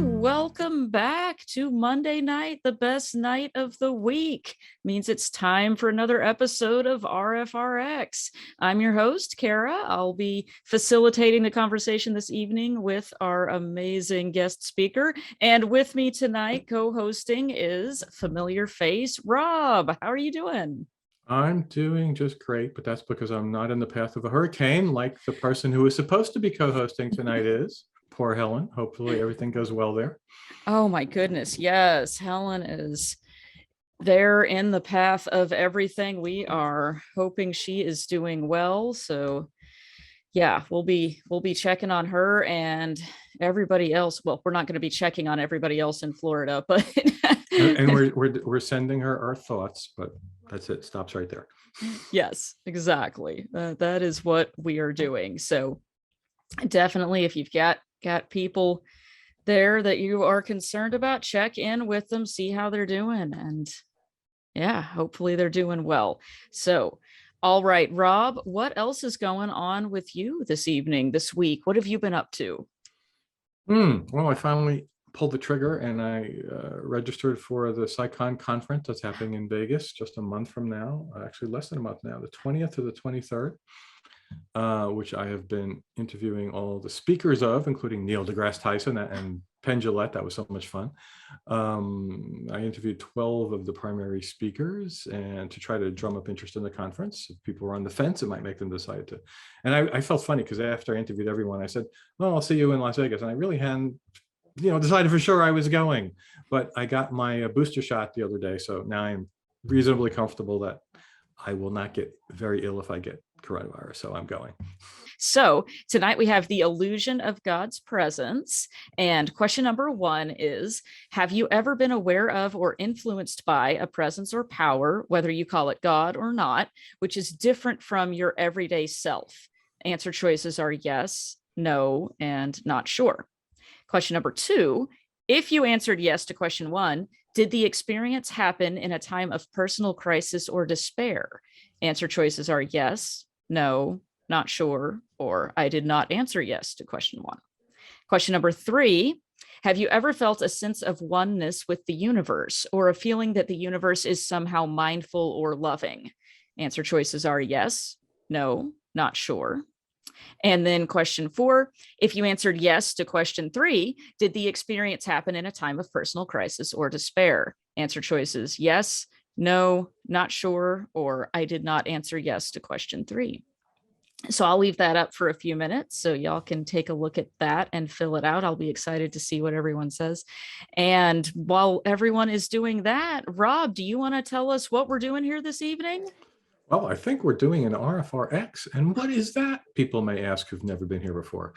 welcome back to Monday night, the best night of the week. Means it's time for another episode of RfRx. I'm your host, Kara. I'll be facilitating the conversation this evening with our amazing guest speaker. And with me tonight, co-hosting is familiar face, Rob. How are you doing? I'm doing just great, but that's because I'm not in the path of a hurricane like the person who is supposed to be co-hosting tonight is. Poor Helen. Hopefully everything goes well there. Oh my goodness. Yes, Helen is there in the path of everything. We are hoping she is doing well. So yeah, we'll be checking on her and everybody else. Well, we're not going to be checking on everybody else in Florida, but And we're sending her our thoughts, but that's it. Stops right there. yes, exactly. That is what we are doing. So definitely, if you've got people there that you are concerned about, check in with them, see how they're doing, and yeah, hopefully they're doing well. So, all right, Rob, what else is going on with you this evening, this week? What have you been up to? Well, I finally pulled the trigger and I registered for the PsyCon conference that's happening in Vegas just a month from now, actually less than a month now, the 20th to the 23rd. Which I have been interviewing all the speakers of, including Neil deGrasse Tyson and Penn Jillette. That was so much fun. I interviewed 12 of the primary speakers and to try to drum up interest in the conference. If people were on the fence, it might make them decide to. And I felt funny because after I interviewed everyone, I said, well, I'll see you in Las Vegas. And I really hadn't decided for sure I was going, but I got my booster shot the other day. So now I'm reasonably comfortable that I will not get very ill if I get coronavirus. So I'm going. So tonight we have the illusion of God's presence. And question number one is, have you ever been aware of or influenced by a presence or power, whether you call it God or not, which is different from your everyday self? Answer choices are yes, no, and not sure. Question number two, if you answered yes to question one, did the experience happen in a time of personal crisis or despair? Answer choices are yes, no, not sure, or I did not answer yes to question one. Question number three, have you ever felt a sense of oneness with the universe or a feeling that the universe is somehow mindful or loving? Answer choices are yes, no, not sure. And then question four, if you answered yes to question three, did the experience happen in a time of personal crisis or despair? Answer choices yes, no, not sure, or I did not answer yes to question three. So I'll leave that up for a few minutes so y'all can take a look at that and fill it out. I'll be excited to see what everyone says. And while everyone is doing that, Rob, do you want to tell us what we're doing here this evening? Well, I think we're doing an RfRx. And what is that? People may ask who've never been here before.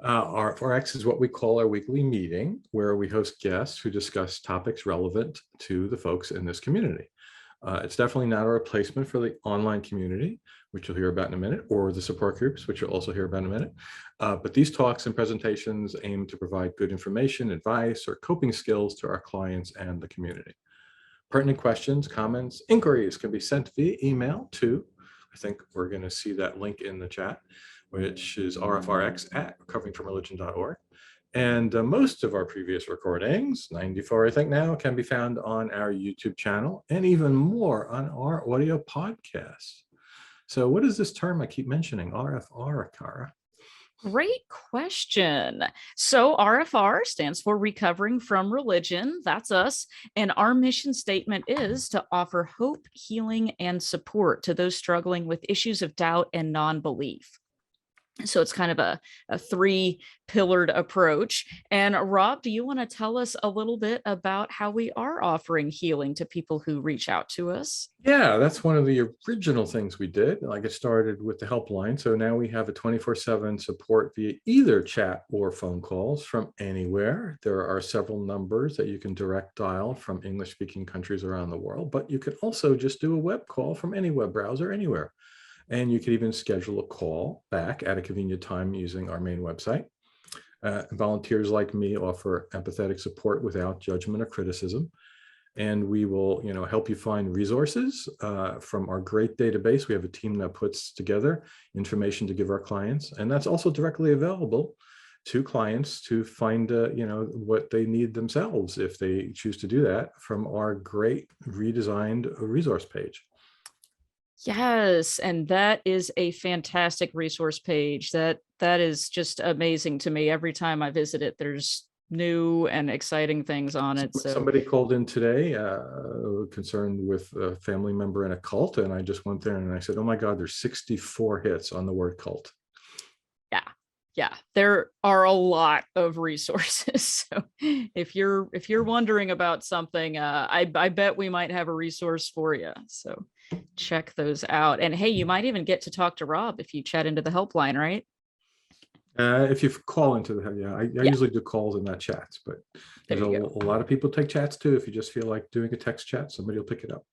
RfRx is what we call our weekly meeting where we host guests who discuss topics relevant to the folks in this community. It's definitely not a replacement for the online community, which you'll hear about in a minute, or the support groups, which you'll also hear about in a minute. But these talks and presentations aim to provide good information, advice, or coping skills to our clients and the community. Pertinent questions, comments, inquiries can be sent via email to, I think we're going to see that link in the chat, which is rfrx@recoveringfromreligion.org. And most of our previous recordings, 94 I think now, can be found on our YouTube channel and even more on our audio podcast. So what is this term I keep mentioning, RFR, Kara? Great question. So RFR stands for Recovering from Religion. That's us. And our mission statement is to offer hope, healing, and support to those struggling with issues of doubt and non-belief. So it's kind of a three-pillared approach. And Rob, do you want to tell us a little bit about how we are offering healing to people who reach out to us? Yeah, that's one of the original things we did. Like, it started with the helpline. So now we have a 24/7 support via either chat or phone calls from anywhere. There are several numbers that you can direct dial from English-speaking countries around the world, but you can also just do a web call from any web browser anywhere. And you could even schedule a call back at a convenient time using our main website. Volunteers like me offer empathetic support without judgment or criticism. And we will, help you find resources from our great database. We have a team that puts together information to give our clients, and that's also directly available to clients to find, what they need themselves if they choose to do that from our great redesigned resource page. Yes, and that is a fantastic resource page. That is just amazing to me. Every time I visit it, there's new and exciting things on it. So Somebody called in today concerned with a family member in a cult, and I just went there and I said, oh my God, there's 64 hits on the word cult. yeah, there are a lot of resources. So if you're wondering about something, I bet we might have a resource for you. So check those out. And hey, you might even get to talk to Rob if you chat into the helpline, right? If you call into the, I Yeah, usually do calls and not chats, but there there's a you go. lot of people take chats too. If you just feel like doing a text chat, somebody will pick it up.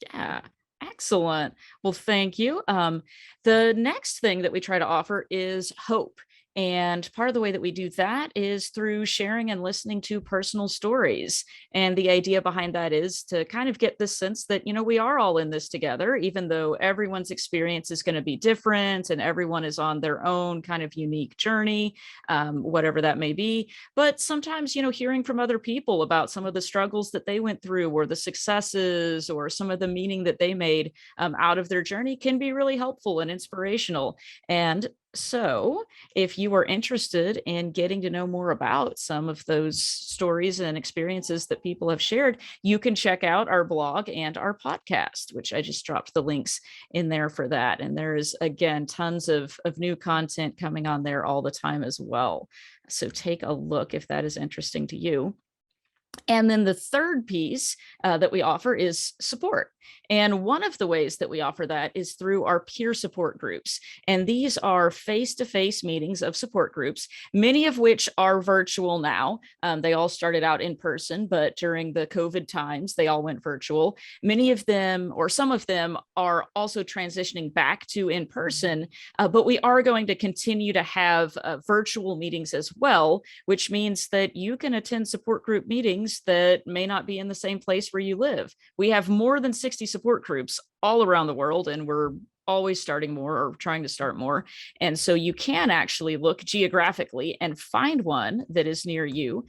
Yeah, excellent. Well, thank you. The next thing that we try to offer is hope. And part of the way that we do that is through sharing and listening to personal stories. And the idea behind that is to kind of get this sense that, we are all in this together, even though everyone's experience is going to be different and everyone is on their own kind of unique journey, whatever that may be. But sometimes, hearing from other people about some of the struggles that they went through or the successes or some of the meaning that they made out of their journey can be really helpful and inspirational. And so, if you are interested in getting to know more about some of those stories and experiences that people have shared, you can check out our blog and our podcast, which I just dropped the links in there for that. And there is, again, tons of new content coming on there all the time as well. So take a look if that is interesting to you. And then the third piece that we offer is support. And one of the ways that we offer that is through our peer support groups. And these are face-to-face meetings of support groups, many of which are virtual now. They all started out in person, but during the COVID times, they all went virtual. Many of them, or some of them, are also transitioning back to in person, but we are going to continue to have virtual meetings as well, which means that you can attend support group meetings that may not be in the same place where you live. We have more than 60 support groups all around the world, and we're always starting more or trying to start more. And so you can actually look geographically and find one that is near you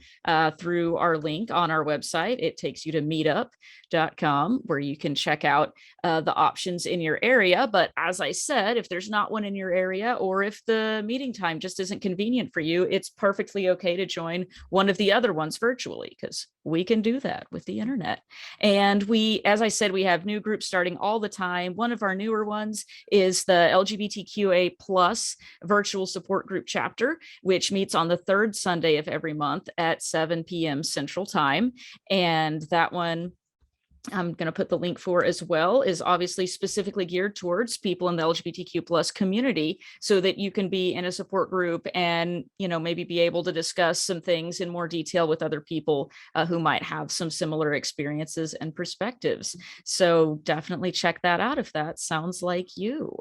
through our link on our website. It takes you to meetup.com where you can check out the options in your area. But as I said, if there's not one in your area or if the meeting time just isn't convenient for you, it's perfectly okay to join one of the other ones virtually because we can do that with the internet. And we, as I said, we have new groups starting all the time. One of our newer ones is the LGBTQA plus virtual support group chapter, which meets on the third Sunday of every month at 7 p.m. Central Time. And that one, I'm going to put the link for as well, is obviously specifically geared towards people in the LGBTQ plus community so that you can be in a support group and, maybe be able to discuss some things in more detail with other people who might have some similar experiences and perspectives. So definitely check that out if that sounds like you.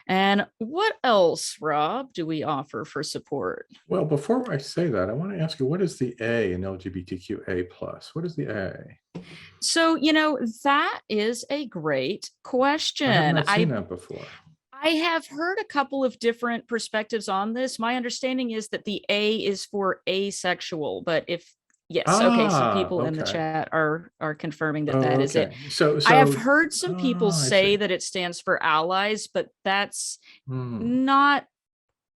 And what else, Rob, do we offer for support? Well, before I say that, I want to ask you, what is the A in LGBTQA plus? What is the A? So, that is a great I have question. not seen that before. I have heard a couple of different perspectives on this. My understanding is that the A is for asexual, but yes, okay, some people in the Okay. chat are confirming that Oh, that is it. okay. I have heard some people I say see. that it stands for allies, but that's Hmm. not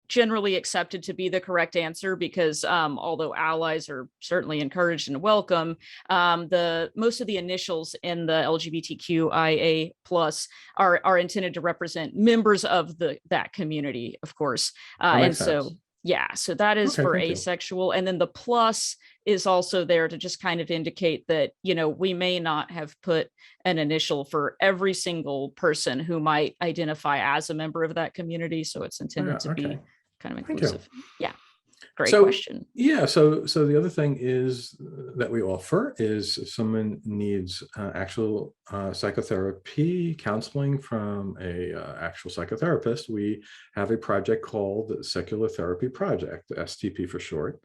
generally accepted to be the correct answer because although allies are certainly encouraged and welcome, the most of the initials in the LGBTQIA plus are intended to represent members of that community, of course. That And makes so sense. yeah, so that is Okay, for thank you. asexual. And then the plus is also there to just kind of indicate that, we may not have put an initial for every single person who might identify as a member of that community. So it's Oh, intended yeah, to okay. be kind of Thank you. inclusive. Yeah, great So question. yeah, so the other thing is that we offer is if someone needs actual psychotherapy counseling from a actual psychotherapist, we have a project called the Secular Therapy Project, STP for short.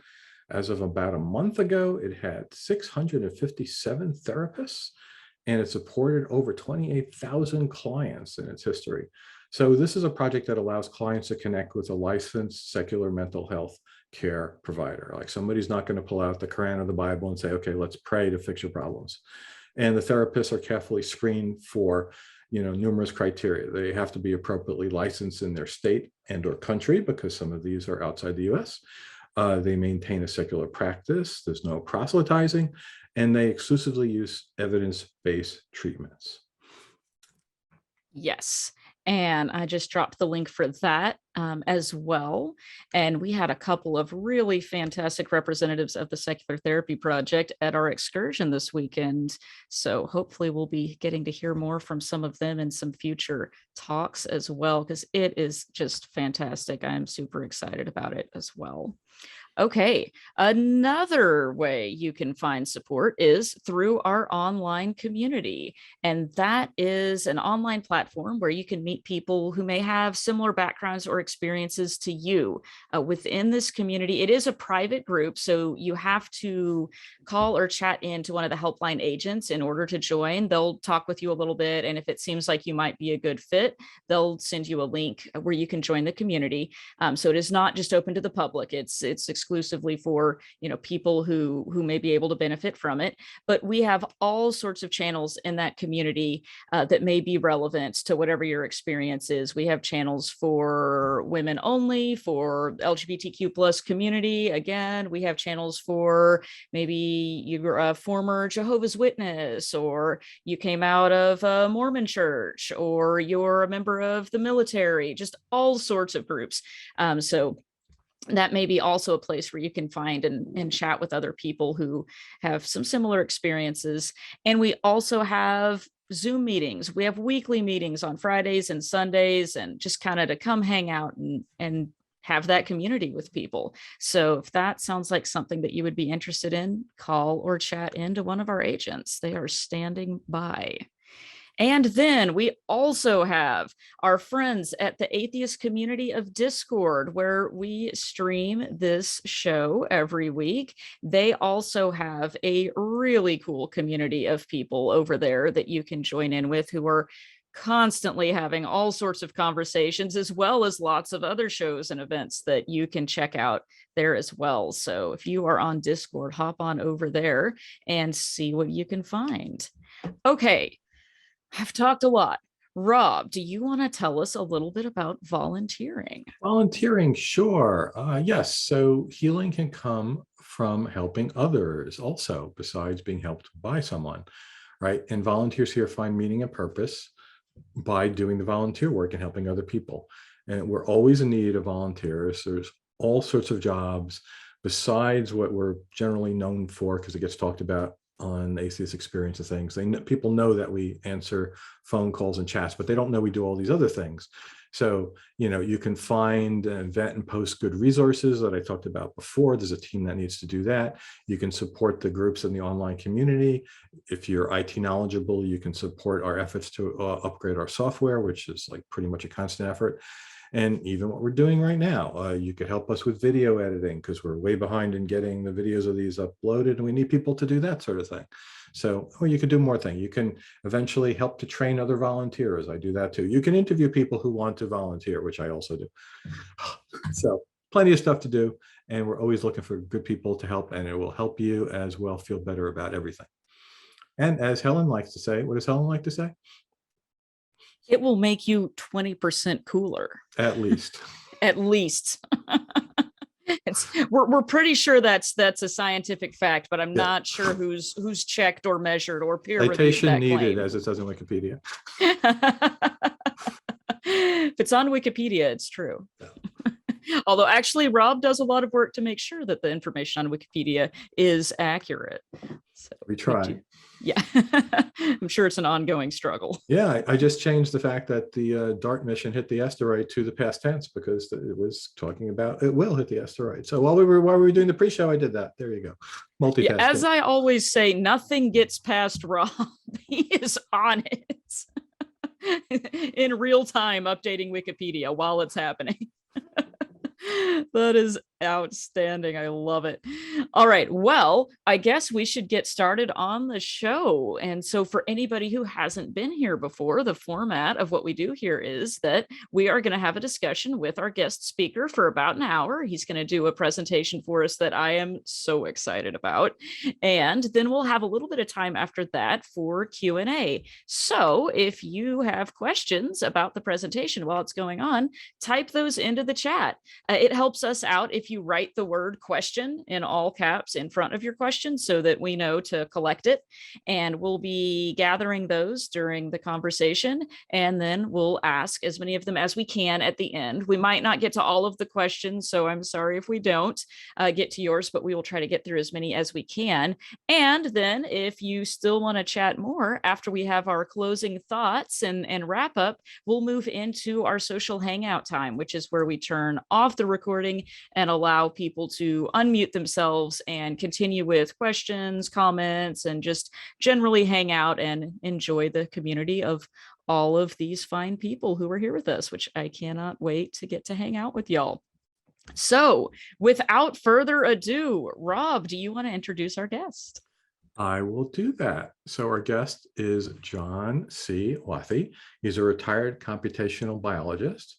As of about a month ago, it had 657 therapists, and it supported over 28,000 clients in its history. So this is a project that allows clients to connect with a licensed secular mental health care provider. Like somebody's not going to pull out the Quran or the Bible and say, okay, let's pray to fix your problems. And the therapists are carefully screened for, numerous criteria. They have to be appropriately licensed in their state and or country, because some of these are outside the US. They maintain a secular practice. There's no proselytizing, and they exclusively use evidence-based treatments. Yes. And I just dropped the link for that as well. And we had a couple of really fantastic representatives of the Secular Therapy Project at our excursion this weekend. So hopefully we'll be getting to hear more from some of them in some future talks as well, because it is just fantastic. I'm super excited about it as well. Okay, another way you can find support is through our online community. And that is an online platform where you can meet people who may have similar backgrounds or experiences to you. Within this community, it is a private group, so you have to call or chat in to one of the helpline agents in order to join. They'll talk with you a little bit, and if it seems like you might be a good fit, they'll send you a link where you can join the community. So it is not just open to the public. It's exclusively for people who may be able to benefit from it. But we have all sorts of channels in that community that may be relevant to whatever your experience is. We have channels for women only, for LGBTQ plus community. Again, we have channels for maybe you're a former Jehovah's Witness, or you came out of a Mormon church, or you're a member of the military, just all sorts of groups. So that may be also a place where you can find and chat with other people who have some similar experiences. And we also have Zoom meetings. We have weekly meetings on Fridays and Sundays, and just kind of to come hang out and have that community with people. So if that sounds like something that you would be interested in, call or chat into one of our agents. They are standing by. And then we also have our friends at the Atheist Community of Discord, where we stream this show every week. They also have a really cool community of people over there that you can join in with, who are constantly having all sorts of conversations, as well as lots of other shows and events that you can check out there as well. So if you are on Discord, hop on over there and see what you can find. Okay, I've talked a lot. Rob, do you want to tell us a little bit about volunteering? Volunteering, sure. Yes. So healing can come from helping others also, besides being helped by someone, right? And volunteers here find meaning and purpose by doing the volunteer work and helping other people. And we're always in need of volunteers. There's all sorts of jobs besides what we're generally known for, because it gets talked about on Atheist Experience of things. People know that we answer phone calls and chats, but they don't know we do all these other things. So, you can find and vet and post good resources that I talked about before. There's a team that needs to do that. You can support the groups in the online community. If you're IT knowledgeable, you can support our efforts to upgrade our software, which is like pretty much a constant effort. And even what we're doing right now, you could help us with video editing, because we're way behind in getting the videos of these uploaded, and we need people to do that sort of thing. So, or you could do more things. You can eventually help to train other volunteers. I do that too. You can interview people who want to volunteer, which I also do. So plenty of stuff to do. And we're always looking for good people to help, and it will help you as well feel better about everything. And as Helen likes to say, what does Helen like to say? It will make you 20% cooler. At least. At least. We're pretty sure that's a scientific fact, but I'm not sure who's checked or measured or peer reviewed Citation that needed, claim. as it says in Wikipedia. If it's on Wikipedia, it's true. Although actually, Rob does a lot of work to make sure that the information on Wikipedia is accurate. So we try. Yeah, I'm sure it's an ongoing struggle. Yeah, I just changed the fact that the DART mission hit the asteroid to the past tense, because it was talking about it will hit the asteroid. So while we were doing the pre-show, I did that. There you go. Multitasking. Yeah, as I always say, nothing gets past Rob. He is on it in real time, updating Wikipedia while it's happening. That is Outstanding. I love it. All right. Well, I guess we should get started on the show. And so, for anybody who hasn't been here before, the format of what we do here is that we are going to have a discussion with our guest speaker for about an hour. He's going to do a presentation for us that I am so excited about. And then we'll have a little bit of time after that for Q&A. So, if you have questions about the presentation while it's going on, type those into the chat. It helps us out if you write the word question in all caps in front of your question so that we know to collect it. And we'll be gathering those during the conversation. And then we'll ask as many of them as we can at the end. We might not get to all of the questions, so I'm sorry if we don't get to yours, but we will try to get through as many as we can. And then if you still want to chat more after we have our closing thoughts and wrap up, we'll move into our social hangout time, which is where we turn off the recording and allow people to unmute themselves and continue with questions, comments, and just generally hang out and enjoy the community of all of these fine people who are here with us, which I cannot wait to get to hang out with y'all. So without further ado, Rob, do you want to introduce our guest? I will do that. So our guest is John C. Wathey. He's a retired computational biologist.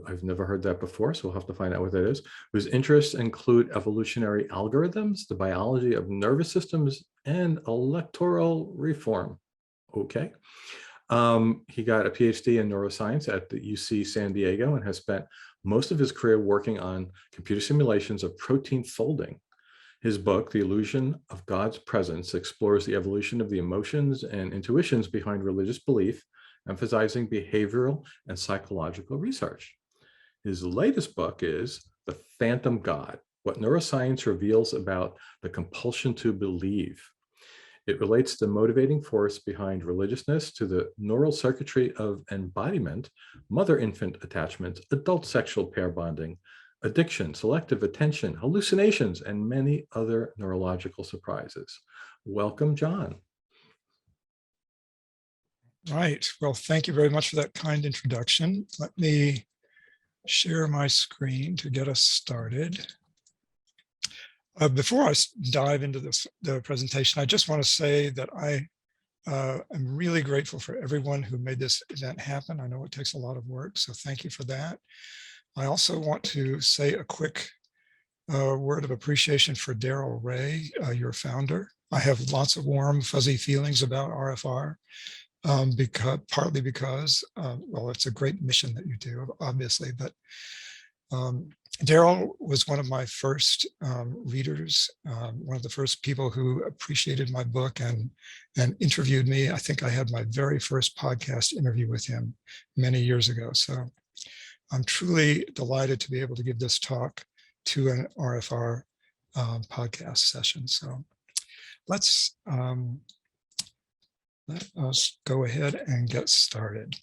I've never heard that before, so we'll have to find out what that is. Whose interests include evolutionary algorithms, the biology of nervous systems, and electoral reform. Okay. He got a PhD in neuroscience at the UC San Diego and has spent most of his career working on computer simulations of protein folding. His book, The Illusion of God's Presence, explores the evolution of the emotions and intuitions behind religious belief, emphasizing behavioral and psychological research. His latest book is The Phantom God, What Neuroscience Reveals About the Compulsion to Believe. It relates the motivating force behind religiousness to the neural circuitry of embodiment, mother-infant attachment, adult sexual pair bonding, addiction, selective attention, hallucinations, and many other neurological surprises. Welcome, John. Right. Well, thank you very much for that kind introduction. Let me share my screen to get us started. Before I dive into the presentation, I just want to say that I am really grateful for everyone who made this event happen. I know it takes a lot of work, so thank you for that. I also want to say a quick word of appreciation for Daryl Ray, your founder. I have lots of warm, fuzzy feelings about RfR. Partly because, well, it's a great mission that you do, obviously, but Daryl was one of my first readers, one of the first people who appreciated my book and interviewed me. I think I had my very first podcast interview with him many years ago. So I'm truly delighted to be able to give this talk to an RfR podcast session. So let us go ahead and get started.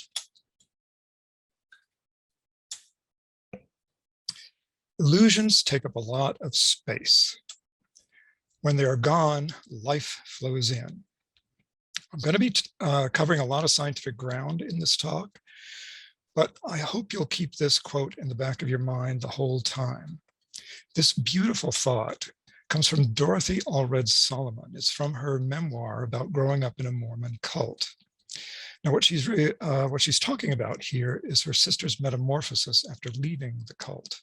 Illusions take up a lot of space. When they are gone, life flows in. I'm going to be covering a lot of scientific ground in this talk, but I hope you'll keep this quote in the back of your mind the whole time. This beautiful thought comes from Dorothy Allred Solomon. It's from her memoir about growing up in a Mormon cult. Now, what she's talking about here is her sister's metamorphosis after leaving the cult.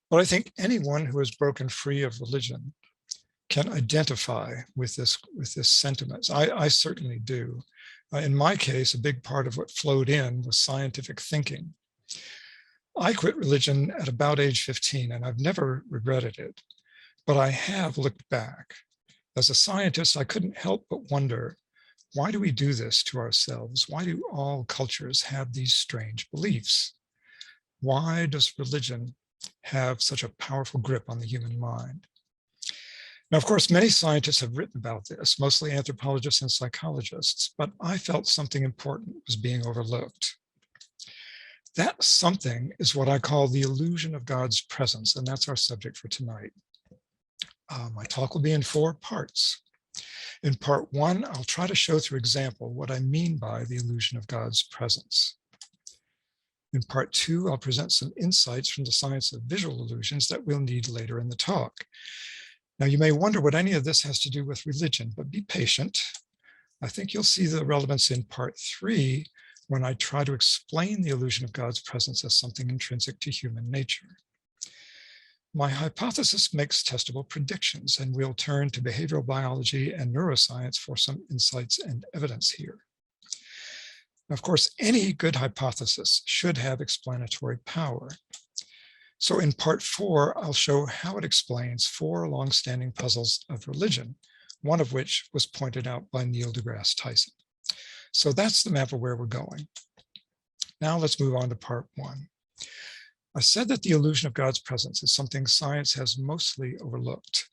But I think anyone who has broken free of religion can identify with this sentiment. I certainly do. In my case, a big part of what flowed in was scientific thinking. I quit religion at about age 15, and I've never regretted it. But I have looked back. As a scientist, I couldn't help but wonder, why do we do this to ourselves? Why do all cultures have these strange beliefs? Why does religion have such a powerful grip on the human mind? Now, of course, many scientists have written about this, mostly anthropologists and psychologists, but I felt something important was being overlooked. That something is what I call the illusion of God's presence, and that's our subject for tonight. My talk will be in 4 parts. In part 1, I'll try to show through example what I mean by the illusion of God's presence. In part 2, I'll present some insights from the science of visual illusions that we'll need later in the talk. Now, you may wonder what any of this has to do with religion, but be patient. I think you'll see the relevance in part 3 when I try to explain the illusion of God's presence as something intrinsic to human nature. My hypothesis makes testable predictions, and we'll turn to behavioral biology and neuroscience for some insights and evidence here. Of course, any good hypothesis should have explanatory power. So in part 4, I'll show how it explains 4 long-standing puzzles of religion, one of which was pointed out by Neil deGrasse Tyson. So that's the map of where we're going. Now let's move on to part 1. I said that the illusion of God's presence is something science has mostly overlooked.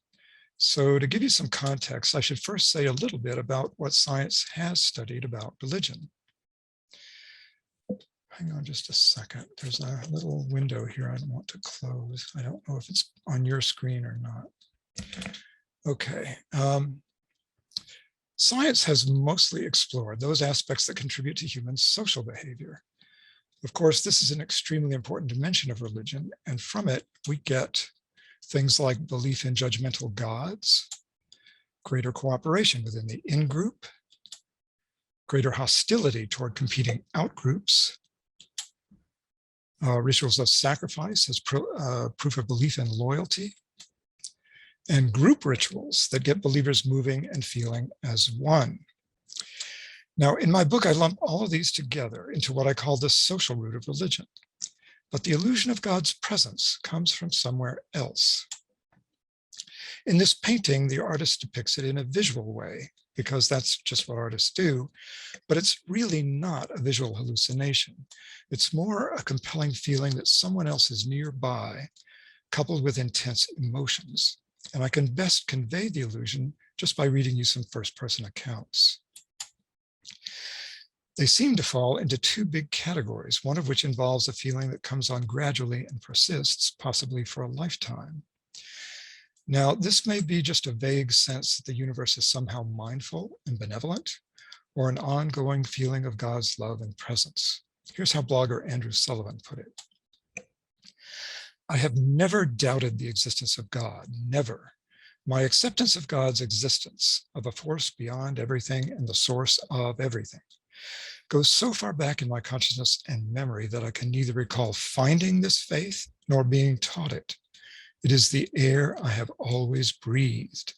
So to give you some context, I should first say a little bit about what science has studied about religion. Hang on just a second. There's a little window here I want to close. I don't know if it's on your screen or not. Okay. Science has mostly explored those aspects that contribute to human social behavior. Of course, this is an extremely important dimension of religion, and from it, we get things like belief in judgmental gods, greater cooperation within the in-group, greater hostility toward competing out-groups, rituals of sacrifice as proof of belief and loyalty, and group rituals that get believers moving and feeling as one. Now, in my book, I lump all of these together into what I call the social root of religion. But the illusion of God's presence comes from somewhere else. In this painting, the artist depicts it in a visual way, because that's just what artists do, but it's really not a visual hallucination. It's more a compelling feeling that someone else is nearby, coupled with intense emotions. And I can best convey the illusion just by reading you some first-person accounts. They seem to fall into 2 big categories, one of which involves a feeling that comes on gradually and persists, possibly for a lifetime. Now, this may be just a vague sense that the universe is somehow mindful and benevolent, or an ongoing feeling of God's love and presence. Here's how blogger Andrew Sullivan put it. I have never doubted the existence of God, never. My acceptance of God's existence, of a force beyond everything and the source of everything, goes so far back in my consciousness and memory that I can neither recall finding this faith nor being taught it. It is the air I have always breathed.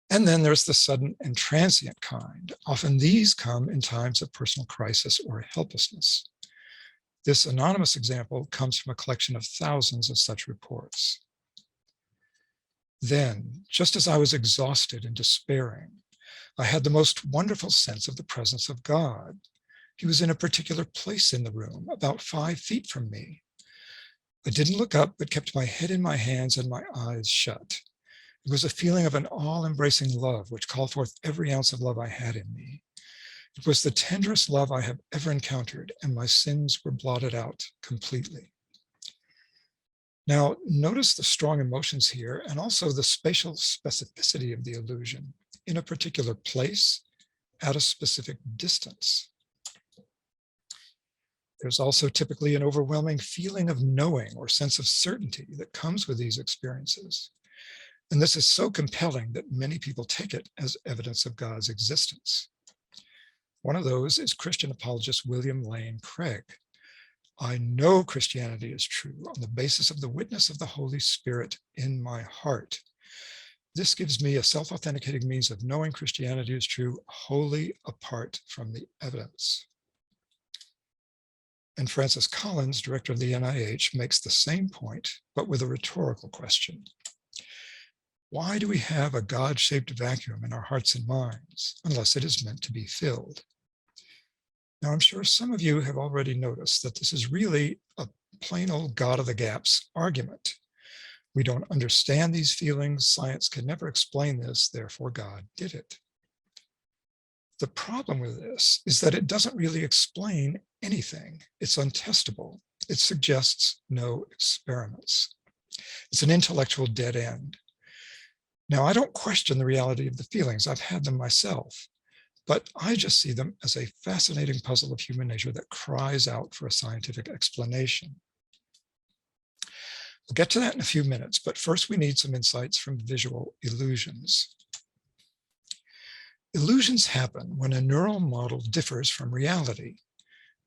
And then there's the sudden and transient kind. Often these come in times of personal crisis or helplessness. This anonymous example comes from a collection of thousands of such reports. Then, just as I was exhausted and despairing, I had the most wonderful sense of the presence of God. He was in a particular place in the room, about 5 feet from me. I didn't look up, but kept my head in my hands and my eyes shut. It was a feeling of an all-embracing love, which called forth every ounce of love I had in me. It was the tenderest love I have ever encountered, and my sins were blotted out completely. Now, notice the strong emotions here, and also the spatial specificity of the illusion, in a particular place, at a specific distance. There's also typically an overwhelming feeling of knowing or sense of certainty that comes with these experiences. And this is so compelling that many people take it as evidence of God's existence. One of those is Christian apologist William Lane Craig. I know Christianity is true on the basis of the witness of the Holy Spirit in my heart. This gives me a self-authenticating means of knowing Christianity is true wholly apart from the evidence. And Francis Collins, director of the NIH, makes the same point, but with a rhetorical question. Why do we have a God-shaped vacuum in our hearts and minds, unless it is meant to be filled? Now, I'm sure some of you have already noticed that this is really a plain old God of the gaps argument. We don't understand these feelings. Science can never explain this, therefore God did it. The problem with this is that it doesn't really explain anything. It's untestable. It suggests no experiments. It's an intellectual dead end. Now, I don't question the reality of the feelings. I've had them myself. but I just see them as a fascinating puzzle of human nature that cries out for a scientific explanation. We'll get to that in a few minutes, but first we need some insights from visual illusions. Illusions happen when a neural model differs from reality.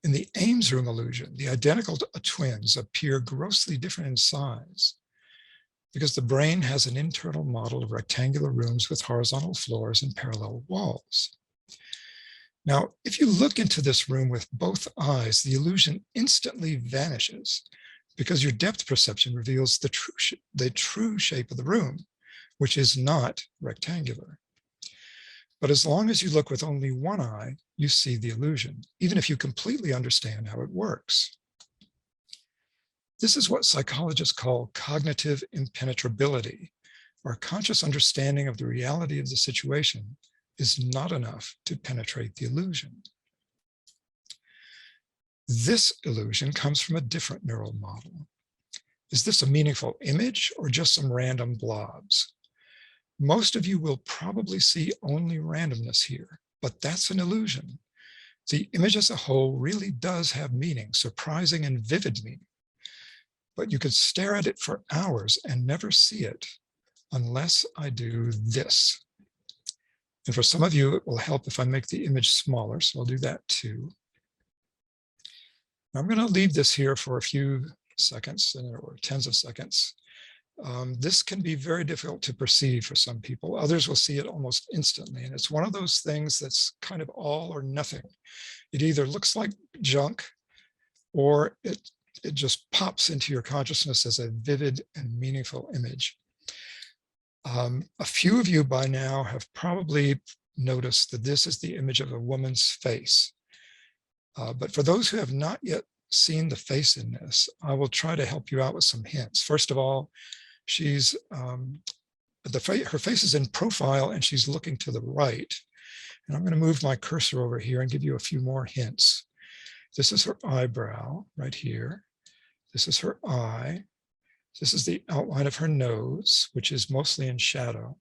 In the Ames room illusion, the identical twins appear grossly different in size because the brain has an internal model of rectangular rooms with horizontal floors and parallel walls. Now, if you look into this room with both eyes, the illusion instantly vanishes because your depth perception reveals the true shape of the room, which is not rectangular. But as long as you look with only one eye, you see the illusion, even if you completely understand how it works. This is what psychologists call cognitive impenetrability. Our conscious understanding of the reality of the situation is not enough to penetrate the illusion. This illusion comes from a different neural model. Is this a meaningful image or just some random blobs? Most of you will probably see only randomness here, but that's an illusion. The image as a whole really does have meaning, surprising and vivid meaning. But you could stare at it for hours and never see it unless I do this. And for some of you, it will help if I make the image smaller, so I'll do that too. Now I'm going to leave this here for a few seconds or tens of seconds. This can be very difficult to perceive for some people. Others will see it almost instantly. And it's one of those things that's kind of all or nothing. It either looks like junk or it just pops into your consciousness as a vivid and meaningful image. A few of you by now have probably noticed that this is the image of a woman's face. But for those who have not yet seen the face in this, I will try to help you out with some hints. First of all, she's her face is in profile and she's looking to the right. And I'm going to move my cursor over here and give you a few more hints. This is her eyebrow right here. This is her eye. This is the outline of her nose, which is mostly in shadow.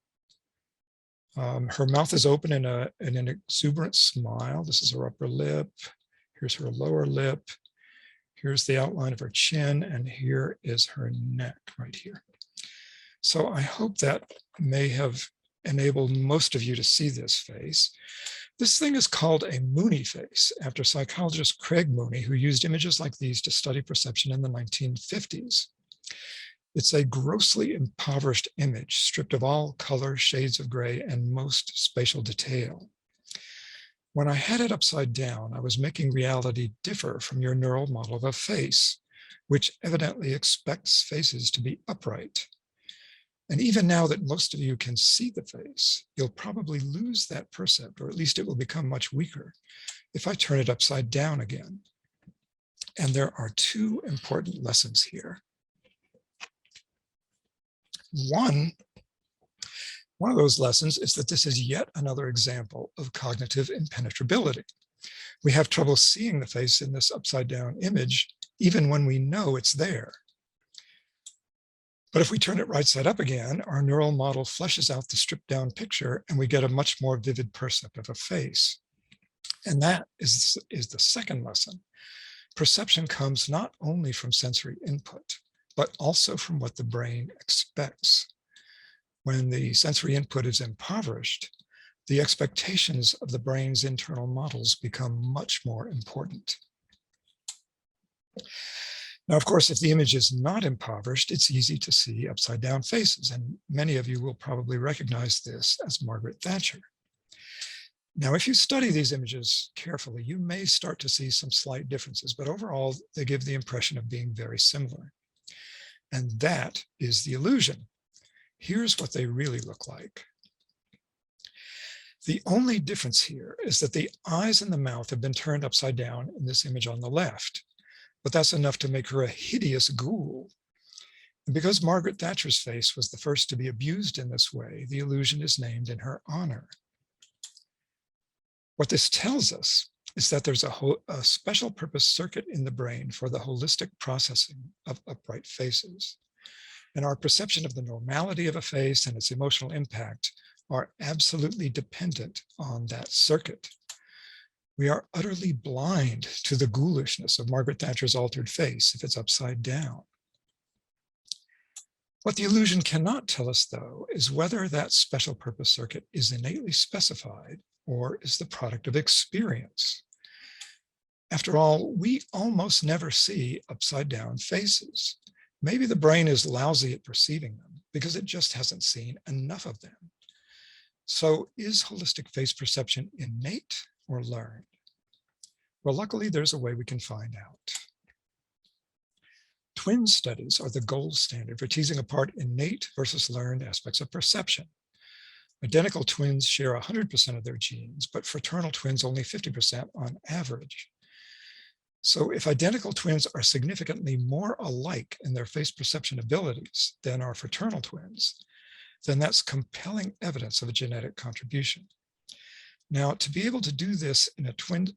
Her mouth is open in an exuberant smile. This is her upper lip. Here's her lower lip. Here's the outline of her chin, and here is her neck right here. So I hope that may have enabled most of you to see this face. This thing is called a Mooney face, after psychologist Craig Mooney, who used images like these to study perception in the 1950s. It's a grossly impoverished image, stripped of all color, shades of gray, and most spatial detail. When I had it upside down, I was making reality differ from your neural model of a face, which evidently expects faces to be upright. And even now that most of you can see the face, you'll probably lose that percept, or at least it will become much weaker if I turn it upside down again. And there are two important lessons here. One of those lessons is that this is yet another example of cognitive impenetrability. We have trouble seeing the face in this upside down image, even when we know it's there. But if we turn it right side up again, our neural model fleshes out the stripped down picture and we get a much more vivid percept of a face. And that is the second lesson. Perception comes not only from sensory input, but also from what the brain expects. When the sensory input is impoverished, the expectations of the brain's internal models become much more important. Now, of course, if the image is not impoverished, it's easy to see upside down faces, and many of you will probably recognize this as Margaret Thatcher. Now, if you study these images carefully, you may start to see some slight differences, but overall, they give the impression of being very similar. And that is the illusion. Here's what they really look like. The only difference here is that the eyes and the mouth have been turned upside down in this image on the left, but that's enough to make her a hideous ghoul. And because Margaret Thatcher's face was the first to be abused in this way, the illusion is named in her honor. What this tells us is that there's a special purpose circuit in the brain for the holistic processing of upright faces. And our perception of the normality of a face and its emotional impact are absolutely dependent on that circuit. We are utterly blind to the ghoulishness of Margaret Thatcher's altered face if it's upside down. What the illusion cannot tell us, though, is whether that special purpose circuit is innately specified or is the product of experience. After all, we almost never see upside down faces. Maybe the brain is lousy at perceiving them because it just hasn't seen enough of them. So is holistic face perception innate or learned? Well, luckily, there's a way we can find out. Twin studies are the gold standard for teasing apart innate versus learned aspects of perception. Identical twins share 100% of their genes, but fraternal twins only 50% on average. So if identical twins are significantly more alike in their face perception abilities than are fraternal twins, then that's compelling evidence of a genetic contribution. Now, to be able to do this in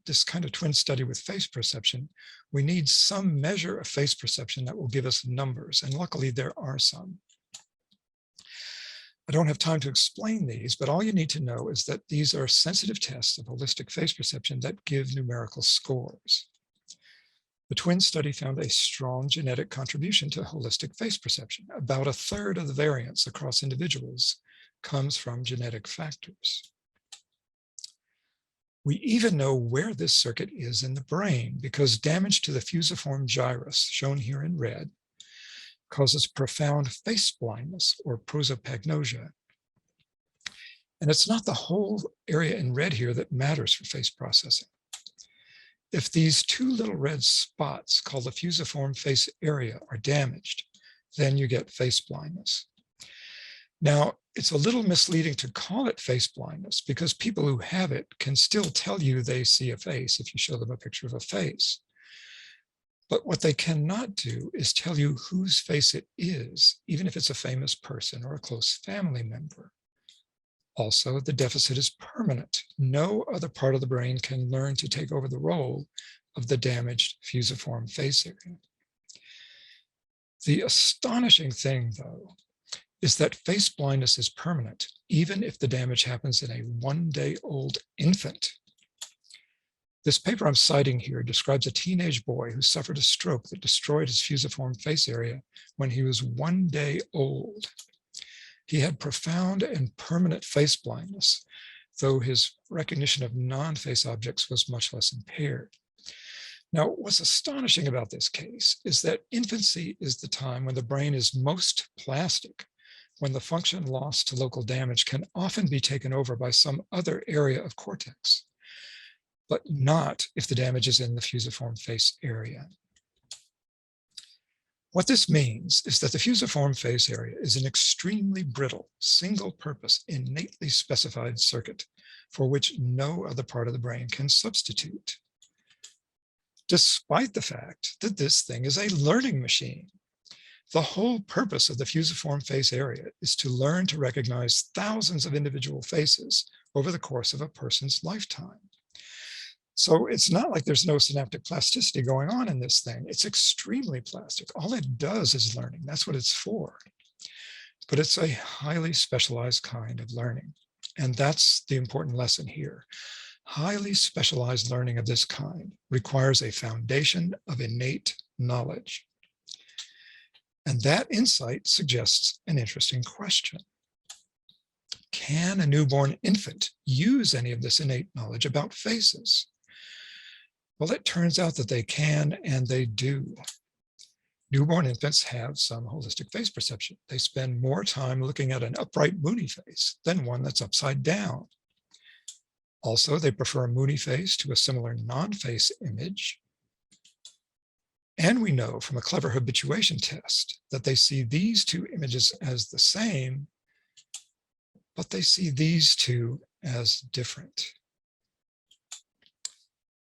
this kind of twin study with face perception, we need some measure of face perception that will give us numbers, and luckily there are some. I don't have time to explain these, but all you need to know is that these are sensitive tests of holistic face perception that give numerical scores. The twin study found a strong genetic contribution to holistic face perception. About a third of the variance across individuals comes from genetic factors. We even know where this circuit is in the brain because damage to the fusiform gyrus, shown here in red, causes profound face blindness or prosopagnosia. And it's not the whole area in red here that matters for face processing. If these two little red spots called the fusiform face area are damaged, then you get face blindness. Now, it's a little misleading to call it face blindness because people who have it can still tell you they see a face if you show them a picture of a face. But what they cannot do is tell you whose face it is, even if it's a famous person or a close family member. Also, the deficit is permanent. No other part of the brain can learn to take over the role of the damaged fusiform face area. The astonishing thing, though, is that face blindness is permanent, even if the damage happens in a one-day-old infant. This paper I'm citing here describes a teenage boy who suffered a stroke that destroyed his fusiform face area when he was 1 day old. He had profound and permanent face blindness, though his recognition of non-face objects was much less impaired. Now, what's astonishing about this case is that infancy is the time when the brain is most plastic, when the function lost to local damage can often be taken over by some other area of cortex, but not if the damage is in the fusiform face area. What this means is that the fusiform face area is an extremely brittle, single-purpose, innately specified circuit for which no other part of the brain can substitute, despite the fact that this thing is a learning machine. The whole purpose of the fusiform face area is to learn to recognize thousands of individual faces over the course of a person's lifetime. So it's not like there's no synaptic plasticity going on in this thing. It's extremely plastic. All it does is learning. That's what it's for. But it's a highly specialized kind of learning. And that's the important lesson here. Highly specialized learning of this kind requires a foundation of innate knowledge. And that insight suggests an interesting question. Can a newborn infant use any of this innate knowledge about faces? Well, it turns out that they can, and they do. Newborn infants have some holistic face perception. They spend more time looking at an upright moony face than one that's upside down. Also, they prefer a moony face to a similar non-face image. And we know from a clever habituation test that they see these two images as the same, but they see these two as different.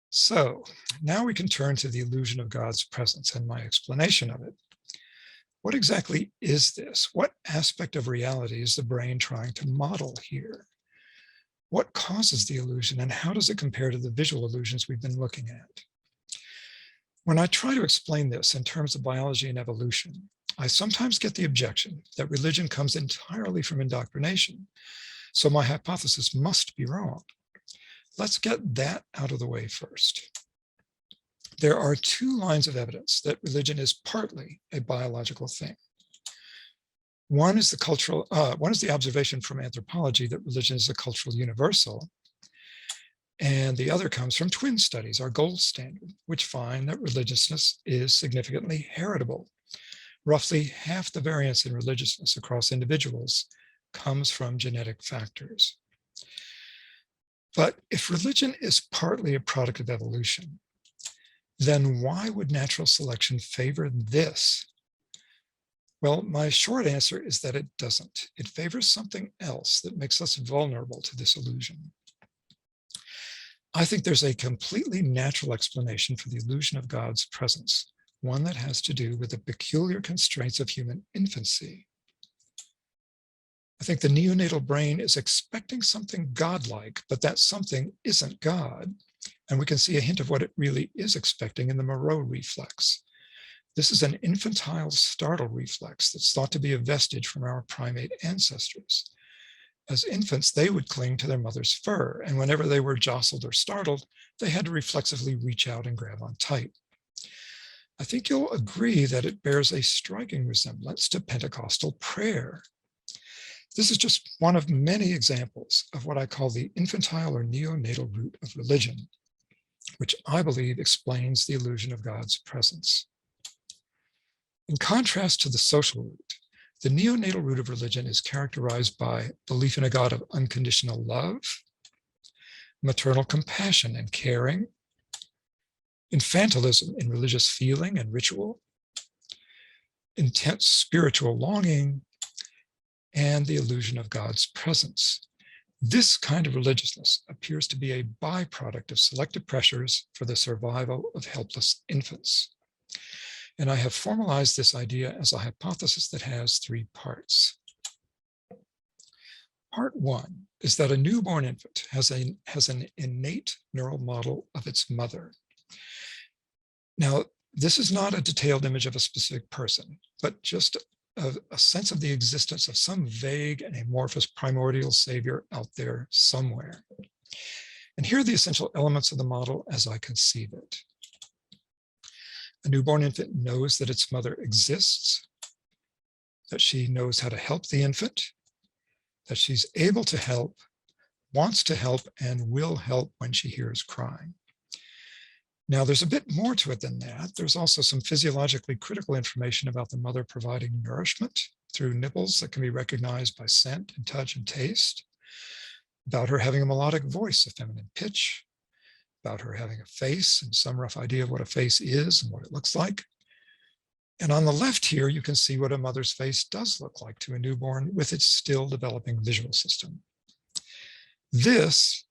So now we can turn to the illusion of God's presence and my explanation of it. What exactly is this? What aspect of reality is the brain trying to model here? What causes the illusion and how does it compare to the visual illusions we've been looking at? When I try to explain this in terms of biology and evolution, I sometimes get the objection that religion comes entirely from indoctrination, So my hypothesis must be wrong. Let's get that out of the way first. There are two lines of evidence that religion is partly a biological thing. One is the observation from anthropology that religion is a cultural universal, and the other comes from twin studies, our gold standard, which find that religiousness is significantly heritable. Roughly half the variance in religiousness across individuals comes from genetic factors. But if religion is partly a product of evolution, then why would natural selection favor this? Well, my short answer is that it doesn't. It favors something else that makes us vulnerable to this illusion. I think there's a completely natural explanation for the illusion of God's presence, one that has to do with the peculiar constraints of human infancy. I think the neonatal brain is expecting something godlike, but that something isn't God. And we can see a hint of what it really is expecting in the Moreau reflex. This is an infantile startle reflex that's thought to be a vestige from our primate ancestors. As infants, they would cling to their mother's fur, and whenever they were jostled or startled, they had to reflexively reach out and grab on tight. I think you'll agree that it bears a striking resemblance to Pentecostal prayer. This is just one of many examples of what I call the infantile or neonatal root of religion, which I believe explains the illusion of God's presence. In contrast to the social root, the neonatal root of religion is characterized by belief in a God of unconditional love, maternal compassion and caring, infantilism in religious feeling and ritual, intense spiritual longing, and the illusion of God's presence. This kind of religiousness appears to be a byproduct of selective pressures for the survival of helpless infants. And I have formalized this idea as a hypothesis that has three parts. Part one is that a newborn infant has an innate neural model of its mother. Now, this is not a detailed image of a specific person, but just a sense of the existence of some vague and amorphous primordial savior out there somewhere. And here are the essential elements of the model as I conceive it. A newborn infant knows that its mother exists, that she knows how to help the infant, that she's able to help, wants to help, and will help when she hears crying. Now, there's a bit more to it than that. There's also some physiologically critical information about the mother providing nourishment through nipples that can be recognized by scent and touch and taste, about her having a melodic voice, a feminine pitch, about her having a face and some rough idea of what a face is and what it looks like. And on the left here, you can see what a mother's face does look like to a newborn with its still developing visual system. This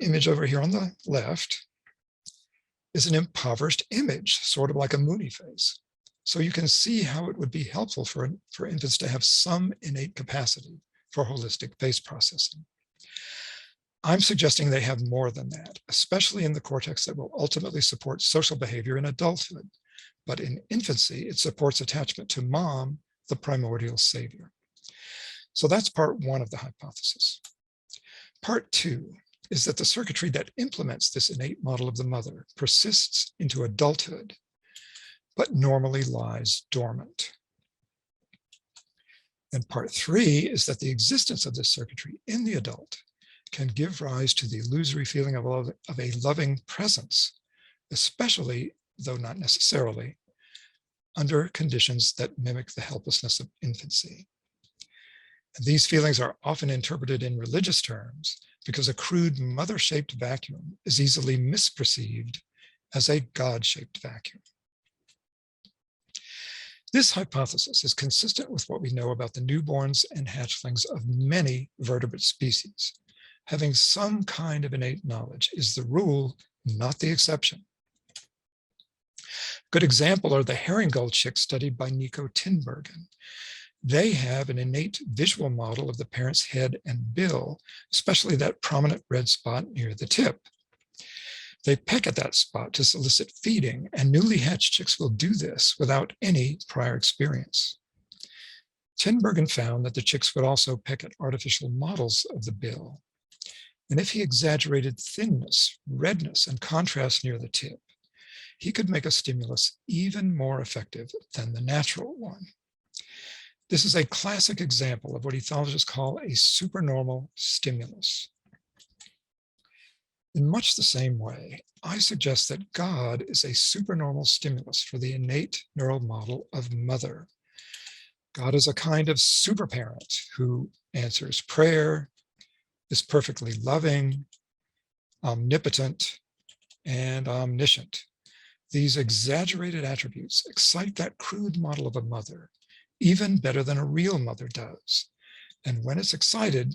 image over here on the left is an impoverished image, sort of like a Mooney face. So you can see how it would be helpful for infants to have some innate capacity for holistic face processing. I'm suggesting they have more than that, especially in the cortex that will ultimately support social behavior in adulthood. But in infancy, it supports attachment to mom, the primordial savior. So that's part one of the hypothesis. Part two is that the circuitry that implements this innate model of the mother persists into adulthood, but normally lies dormant. And part three is that the existence of this circuitry in the adult can give rise to the illusory feeling of a loving presence, especially, though not necessarily, under conditions that mimic the helplessness of infancy. And these feelings are often interpreted in religious terms because a crude mother-shaped vacuum is easily misperceived as a God-shaped vacuum. This hypothesis is consistent with what we know about the newborns and hatchlings of many vertebrate species. Having some kind of innate knowledge is the rule, not the exception. Good example are the herring gull chicks studied by Nico Tinbergen. They have an innate visual model of the parent's head and bill, especially that prominent red spot near the tip. They peck at that spot to solicit feeding, and newly hatched chicks will do this without any prior experience. Tinbergen found that the chicks would also peck at artificial models of the bill. And if he exaggerated thinness, redness, and contrast near the tip, he could make a stimulus even more effective than the natural one. This is a classic example of what ethologists call a supernormal stimulus. In much the same way, I suggest that God is a supernormal stimulus for the innate neural model of mother. God is a kind of superparent who answers prayer, is perfectly loving, omnipotent, and omniscient. These exaggerated attributes excite that crude model of a mother even better than a real mother does. And when it's excited,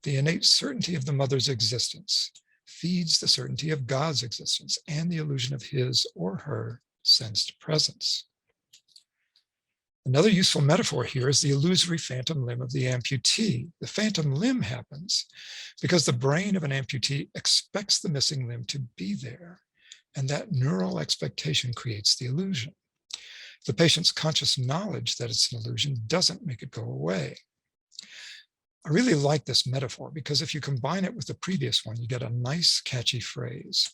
the innate certainty of the mother's existence feeds the certainty of God's existence and the illusion of his or her sensed presence. Another useful metaphor here is the illusory phantom limb of the amputee. The phantom limb happens because the brain of an amputee expects the missing limb to be there, and that neural expectation creates the illusion. The patient's conscious knowledge that it's an illusion doesn't make it go away. I really like this metaphor because if you combine it with the previous one, you get a nice, catchy phrase.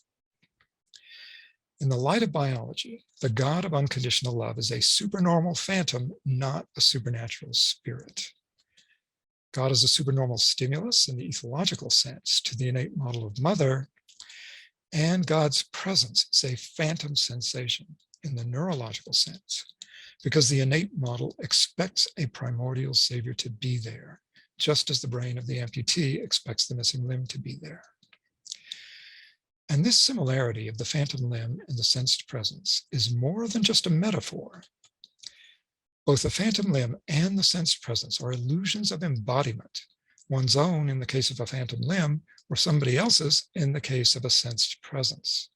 In the light of biology, the God of unconditional love is a supernormal phantom, not a supernatural spirit. God is a supernormal stimulus in the ethological sense to the innate model of mother, and God's presence is a phantom sensation in the neurological sense, because the innate model expects a primordial savior to be there, just as the brain of the amputee expects the missing limb to be there. And this similarity of the phantom limb and the sensed presence is more than just a metaphor. Both the phantom limb and the sensed presence are illusions of embodiment, one's own in the case of a phantom limb, or somebody else's in the case of a sensed presence.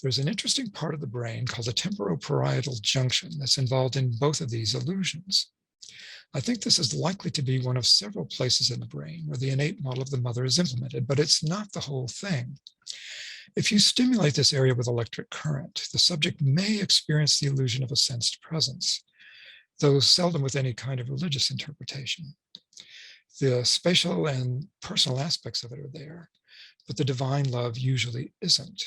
There's an interesting part of the brain called the temporoparietal junction that's involved in both of these illusions. I think this is likely to be one of several places in the brain where the innate model of the mother is implemented, but it's not the whole thing. If you stimulate this area with electric current, the subject may experience the illusion of a sensed presence, though seldom with any kind of religious interpretation. The spatial and personal aspects of it are there, but the divine love usually isn't.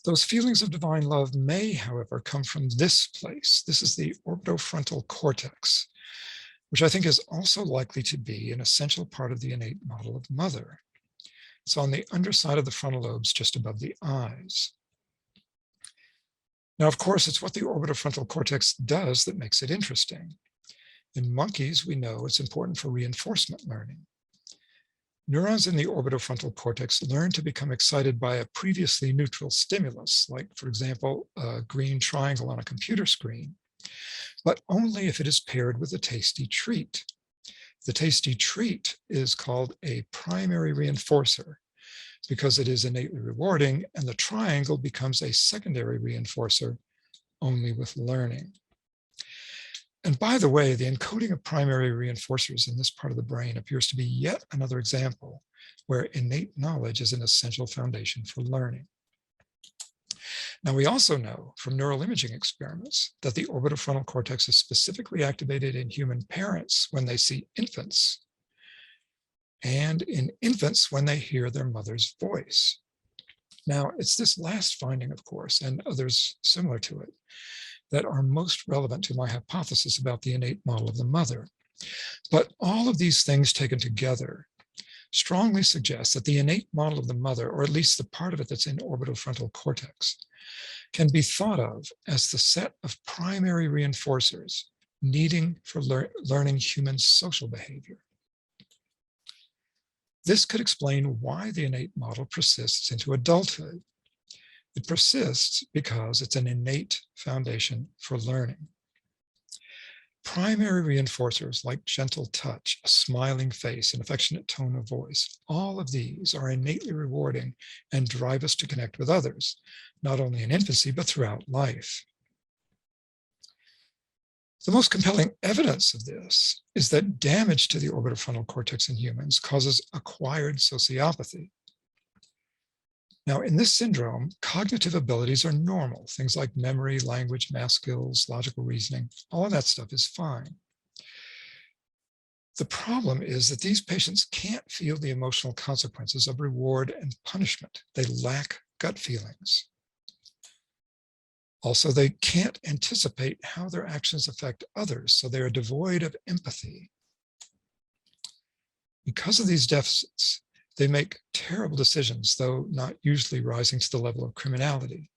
Those feelings of divine love may, however, come from this place. This is the orbitofrontal cortex, which I think is also likely to be an essential part of the innate model of mother. It's on the underside of the frontal lobes, just above the eyes. Now, of course, it's what the orbitofrontal cortex does that makes it interesting. In monkeys, we know it's important for reinforcement learning. Neurons in the orbitofrontal cortex learn to become excited by a previously neutral stimulus, like, for example, a green triangle on a computer screen, but only if it is paired with a tasty treat. The tasty treat is called a primary reinforcer because it is innately rewarding, and the triangle becomes a secondary reinforcer only with learning. And by the way, the encoding of primary reinforcers in this part of the brain appears to be yet another example where innate knowledge is an essential foundation for learning. Now, we also know from neural imaging experiments that the orbitofrontal cortex is specifically activated in human parents when they see infants, and in infants when they hear their mother's voice. Now, it's this last finding, of course, and others similar to it, that are most relevant to my hypothesis about the innate model of the mother. But all of these things taken together strongly suggest that the innate model of the mother, or at least the part of it that's in orbitofrontal cortex, can be thought of as the set of primary reinforcers needing for learning human social behavior. This could explain why the innate model persists into adulthood. It persists because it's an innate foundation for learning. Primary reinforcers like gentle touch, a smiling face, an affectionate tone of voice, all of these are innately rewarding and drive us to connect with others, not only in infancy, but throughout life. The most compelling evidence of this is that damage to the orbitofrontal cortex in humans causes acquired sociopathy. Now, in this syndrome, cognitive abilities are normal. Things like memory, language, math skills, logical reasoning, all of that stuff is fine. The problem is that these patients can't feel the emotional consequences of reward and punishment. They lack gut feelings. Also, they can't anticipate how their actions affect others, so they are devoid of empathy. Because of these deficits, they make terrible decisions, though not usually rising to the level of criminality.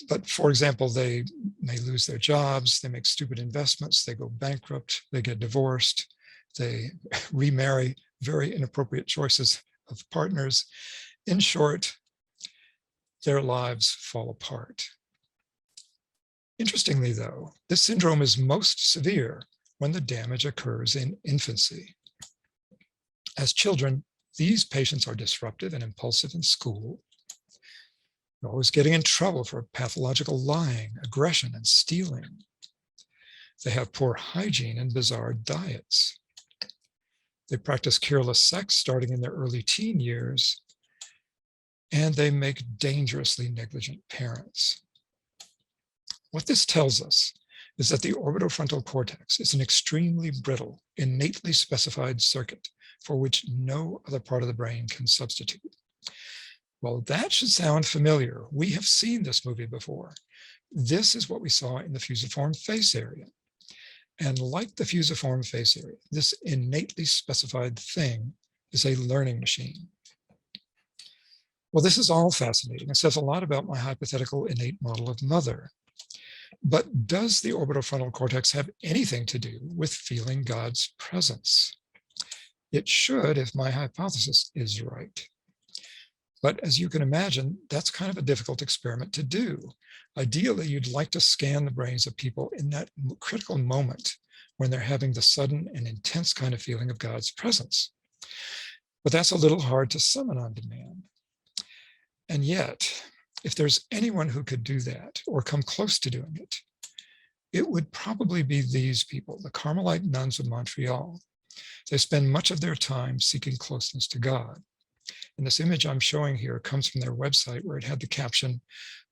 But for example, they may lose their jobs, they make stupid investments, they go bankrupt, they get divorced, they remarry, very inappropriate choices of partners. In short, their lives fall apart. Interestingly, though, this syndrome is most severe when the damage occurs in infancy. As children, these patients are disruptive and impulsive in school. They're always getting in trouble for pathological lying, aggression, and stealing. They have poor hygiene and bizarre diets. They practice careless sex starting in their early teen years, and they make dangerously negligent parents. What this tells us is that the orbitofrontal cortex is an extremely brittle, innately specified circuit for which no other part of the brain can substitute. Well, that should sound familiar. We have seen this movie before. This is what we saw in the fusiform face area. And like the fusiform face area, this innately specified thing is a learning machine. Well, this is all fascinating. It says a lot about my hypothetical innate model of mother. But does the orbitofrontal cortex have anything to do with feeling God's presence? It should if my hypothesis is right. But as you can imagine, that's kind of a difficult experiment to do. Ideally, you'd like to scan the brains of people in that critical moment when they're having the sudden and intense kind of feeling of God's presence. But that's a little hard to summon on demand. And yet, if there's anyone who could do that or come close to doing it, it would probably be these people, the Carmelite nuns of Montreal. They spend much of their time seeking closeness to God. And this image I'm showing here comes from their website where it had the caption,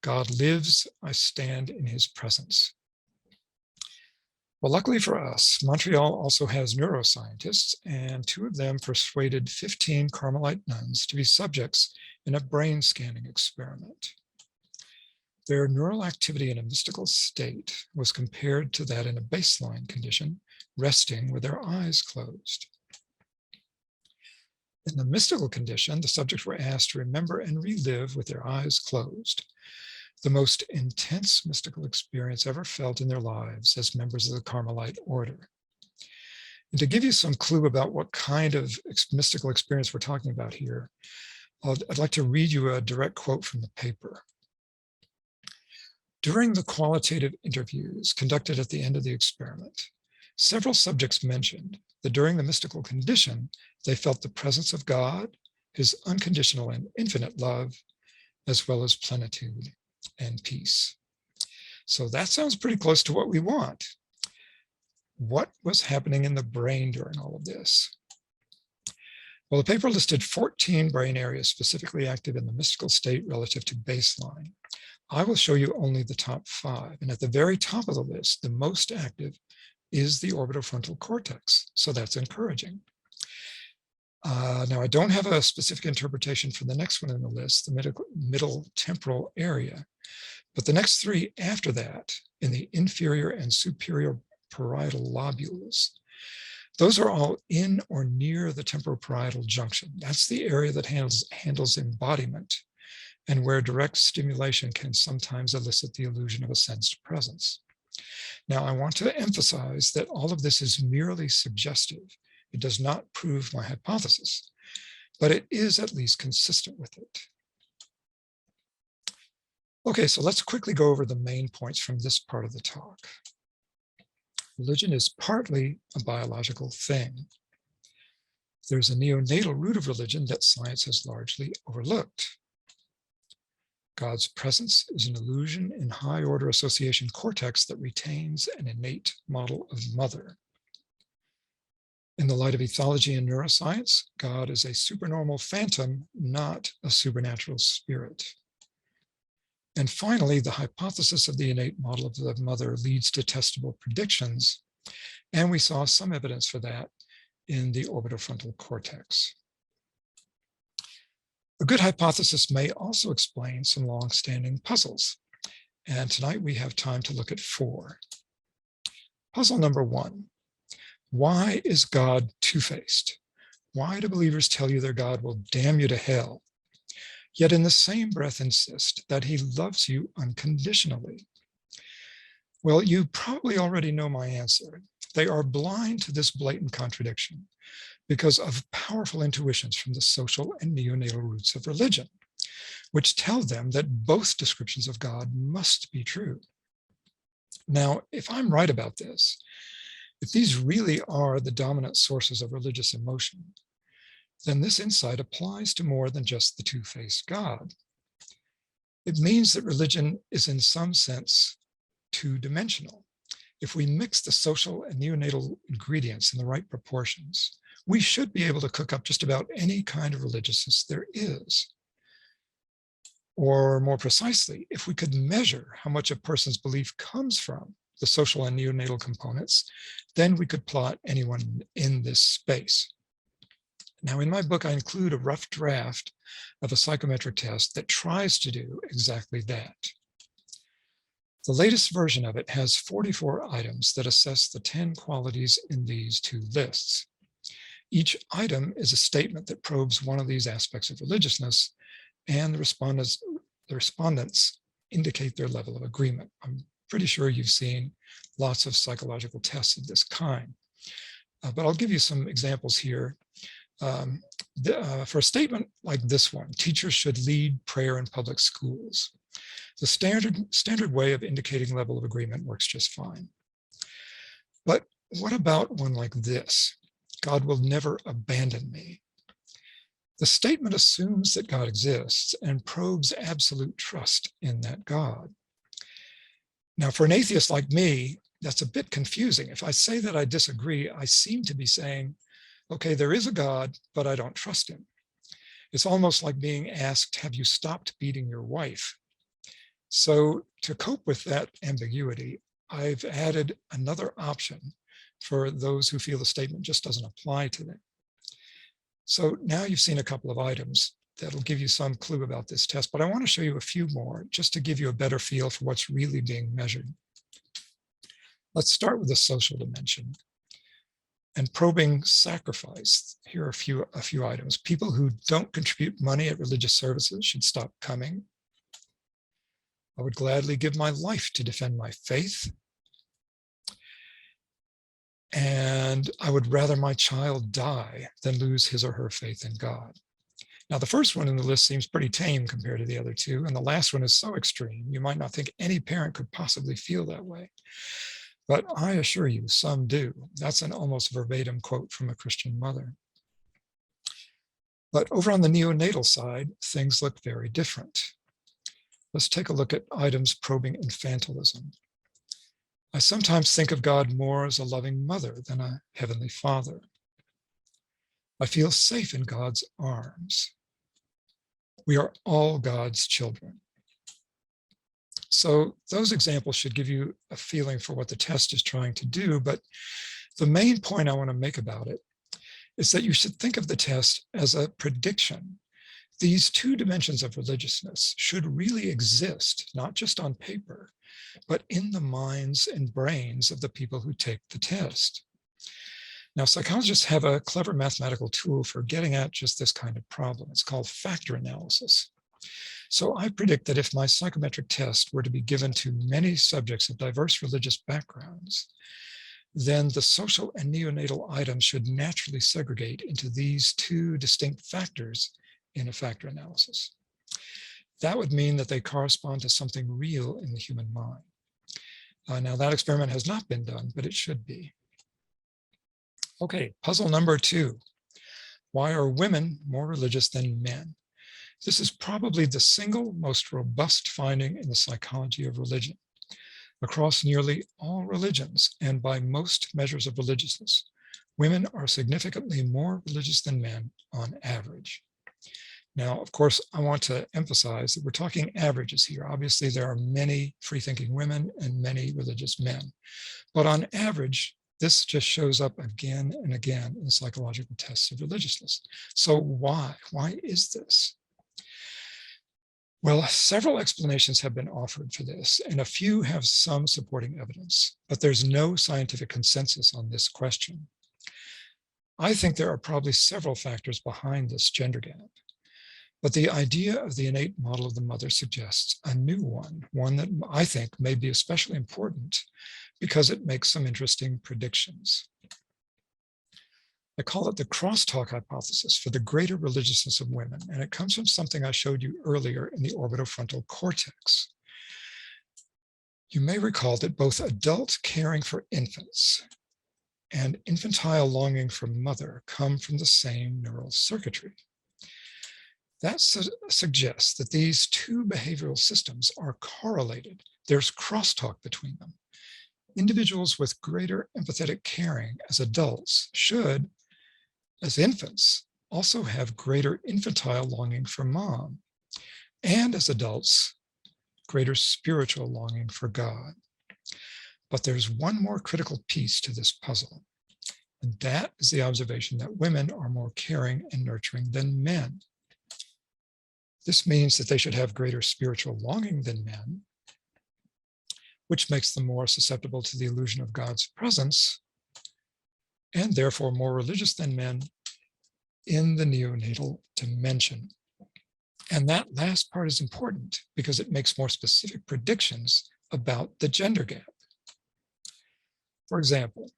"God lives, I stand in his presence." Well, luckily for us, Montreal also has neuroscientists, and 2 of them persuaded 15 Carmelite nuns to be subjects in a brain scanning experiment. Their neural activity in a mystical state was compared to that in a baseline condition, resting with their eyes closed. In the mystical condition, the subjects were asked to remember and relive with their eyes closed the most intense mystical experience ever felt in their lives as members of the Carmelite order. And to give you some clue about what kind of mystical experience we're talking about here, I'd like to read you a direct quote from the paper. During the qualitative interviews conducted at the end of the experiment, several subjects mentioned that during the mystical condition, they felt the presence of God, his unconditional and infinite love, as well as plenitude and peace. So that sounds pretty close to what we want. What was happening in the brain during all of this? Well, the paper listed 14 brain areas specifically active in the mystical state relative to baseline. I will show you only the top 5. And at the very top of the list, the most active is the orbitofrontal cortex. So that's encouraging. Now, I don't have a specific interpretation for the next one in the list, the middle temporal area. But the next 3 after that, in the inferior and superior parietal lobules, those are all in or near the temporoparietal junction. That's the area that handles embodiment and where direct stimulation can sometimes elicit the illusion of a sensed presence. Now, I want to emphasize that all of this is merely suggestive. It does not prove my hypothesis, but it is at least consistent with it. Okay, so let's quickly go over the main points from this part of the talk. Religion is partly a biological thing. There's a neonatal root of religion that science has largely overlooked. God's presence is an illusion in high-order association cortex that retains an innate model of mother. And In the light of ethology and neuroscience, God is a supernormal phantom, not a supernatural spirit. And finally, the hypothesis of the innate model of the mother leads to testable predictions, and we saw some evidence for that in the orbitofrontal cortex. A good hypothesis may also explain some long-standing puzzles, and tonight we have time to look at 4. Puzzle number 1. Why is God two-faced? Why do believers tell you their God will damn you to hell, yet in the same breath insist that he loves you unconditionally? Well, you probably already know my answer. They are blind to this blatant contradiction because of powerful intuitions from the social and neonatal roots of religion, which tell them that both descriptions of God must be true. Now, if I'm right about this, if these really are the dominant sources of religious emotion, then this insight applies to more than just the two-faced God. It means that religion is in some sense two-dimensional. If we mix the social and neonatal ingredients in the right proportions, we should be able to cook up just about any kind of religiousness there is. Or more precisely, if we could measure how much a person's belief comes from the social and neonatal components, then we could plot anyone in this space. Now, in my book, I include a rough draft of a psychometric test that tries to do exactly that. The latest version of it has 44 items that assess the 10 qualities in these 2 lists. Each item is a statement that probes one of these aspects of religiousness, and the respondents indicate their level of agreement. I'm pretty sure you've seen lots of psychological tests of this kind, but I'll give you some examples here. For a statement like this one, teachers should lead prayer in public schools. The standard way of indicating level of agreement works just fine. But what about one like this? God will never abandon me. The statement assumes that God exists and probes absolute trust in that God. Now, for an atheist like me, that's a bit confusing. If I say that I disagree, I seem to be saying, okay, there is a God, but I don't trust him. It's almost like being asked, have you stopped beating your wife? So to cope with that ambiguity, I've added another option for those who feel the statement just doesn't apply to them. So now you've seen a couple of items that'll give you some clue about this test, but I want to show you a few more just to give you a better feel for what's really being measured. Let's start with the social dimension and probing sacrifice. Here are a few items. People who don't contribute money at religious services should stop coming. I would gladly give my life to defend my faith. And I would rather my child die than lose his or her faith in God. Now, the first one in the list seems pretty tame compared to the other 2, and the last one is so extreme, you might not think any parent could possibly feel that way. But I assure you, some do. That's an almost verbatim quote from a Christian mother. But over on the neonatal side, things look very different. Let's take a look at items probing infantilism. I sometimes think of God more as a loving mother than a heavenly father. I feel safe in God's arms. We are all God's children. So those examples should give you a feeling for what the test is trying to do, but the main point I want to make about it is that you should think of the test as a prediction. These 2 dimensions of religiousness should really exist, not just on paper, but in the minds and brains of the people who take the test. Now, psychologists have a clever mathematical tool for getting at just this kind of problem. It's called factor analysis. So I predict that if my psychometric test were to be given to many subjects of diverse religious backgrounds, then the social and neonatal items should naturally segregate into these 2 distinct factors in a factor analysis. That would mean that they correspond to something real in the human mind. Now, that experiment has not been done, but it should be. Okay, puzzle number 2. Why are women more religious than men? This is probably the single most robust finding in the psychology of religion. Across nearly all religions and by most measures of religiousness, women are significantly more religious than men on average. Now, of course, I want to emphasize that we're talking averages here. Obviously, there are many free-thinking women and many religious men, but on average, this just shows up again and again in psychological tests of religiousness. So why? Why is this? Well, several explanations have been offered for this, and a few have some supporting evidence, but there's no scientific consensus on this question. I think there are probably several factors behind this gender gap, but the idea of the innate model of the mother suggests a new one that I think may be especially important because it makes some interesting predictions. I call it the crosstalk hypothesis for the greater religiousness of women, and it comes from something I showed you earlier in the orbitofrontal cortex. You may recall that both adult caring for infants and infantile longing for mother come from the same neural circuitry. That suggests that these two behavioral systems are correlated. There's crosstalk between them. Individuals with greater empathetic caring as adults should, as infants, also have greater infantile longing for mom, and as adults, greater spiritual longing for God. But there's one more critical piece to this puzzle, and that is the observation that women are more caring and nurturing than men. This means that they should have greater spiritual longing than men, which makes them more susceptible to the illusion of God's presence, and therefore more religious than men in the neonatal dimension. And that last part is important because it makes more specific predictions about the gender gap. For example,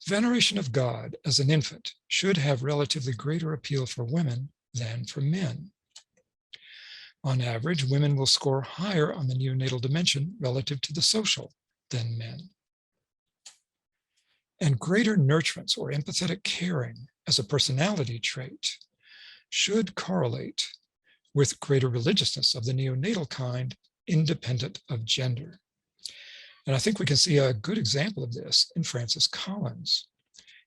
veneration of God as an infant should have relatively greater appeal for women than for men. On average, women will score higher on the neonatal dimension relative to the social than men. And greater nurturance or empathetic caring as a personality trait should correlate with greater religiousness of the neonatal kind, independent of gender. And I think we can see a good example of this in Francis Collins.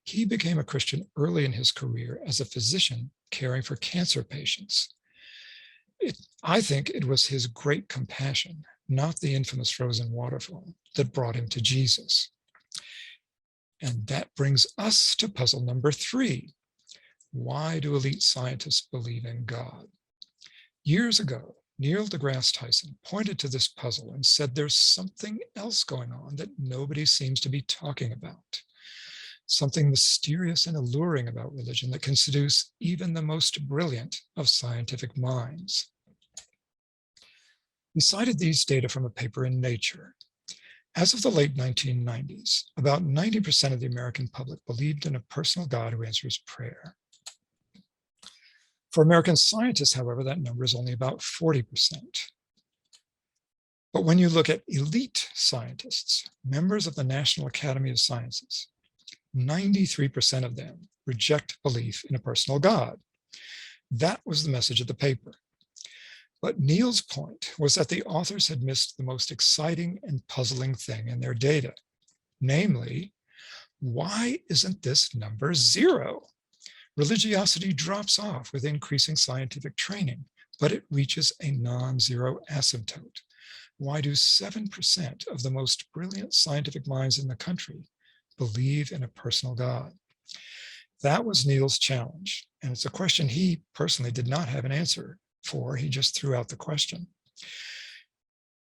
He became a Christian early in his career as a physician caring for cancer patients. I think it was his great compassion, not the infamous frozen waterfall, that brought him to Jesus. And that brings us to puzzle number 3. Why do elite scientists believe in God? Years ago, Neil deGrasse Tyson pointed to this puzzle and said there's something else going on that nobody seems to be talking about. Something mysterious and alluring about religion that can seduce even the most brilliant of scientific minds. We cited these data from a paper in Nature. As of the late 1990s, about 90% of the American public believed in a personal God who answers prayer. For American scientists, however, that number is only about 40%. But when you look at elite scientists, members of the National Academy of Sciences, 93% of them reject belief in a personal God. That was the message of the paper. But Neil's point was that the authors had missed the most exciting and puzzling thing in their data. Namely, why isn't this number 0? Religiosity drops off with increasing scientific training, but it reaches a non-zero asymptote. Why do 7% of the most brilliant scientific minds in the country believe in a personal God? That was Neil's challenge, and it's a question he personally did not have an answer for. He just threw out the question.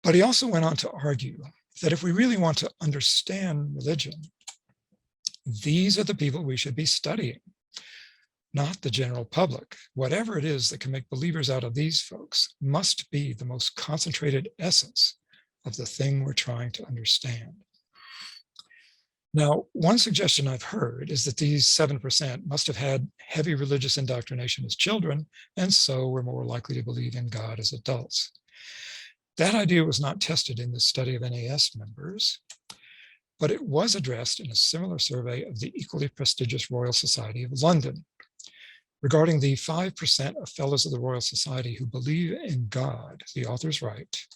But he also went on to argue that if we really want to understand religion, these are the people we should be studying, not the general public. Whatever it is that can make believers out of these folks must be the most concentrated essence of the thing we're trying to understand. Now, one suggestion I've heard is that these 7% must have had heavy religious indoctrination as children, and so were more likely to believe in God as adults. That idea was not tested in the study of NAS members, but it was addressed in a similar survey of the equally prestigious Royal Society of London. Regarding the 5% of fellows of the Royal Society who believe in God, the authors write,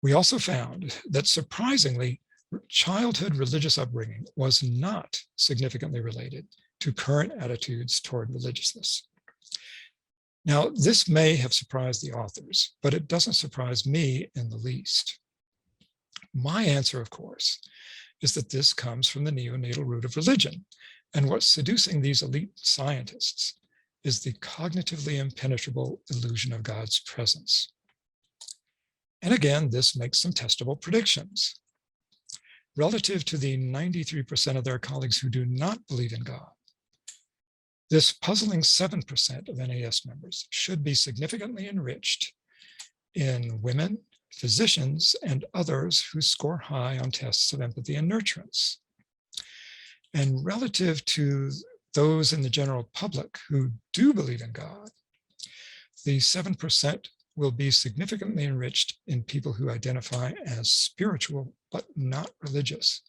we also found that surprisingly, childhood religious upbringing was not significantly related to current attitudes toward religiousness. Now, this may have surprised the authors, but it doesn't surprise me in the least. My answer, of course, is that this comes from the neonatal root of religion. And what's seducing these elite scientists is the cognitively impenetrable illusion of God's presence. And again, this makes some testable predictions. Relative to the 93% of their colleagues who do not believe in God, this puzzling 7% of NAS members should be significantly enriched in women, physicians, and others who score high on tests of empathy and nurturance. And relative to those in the general public who do believe in God, the 7% will be significantly enriched in people who identify as spiritual but not religious,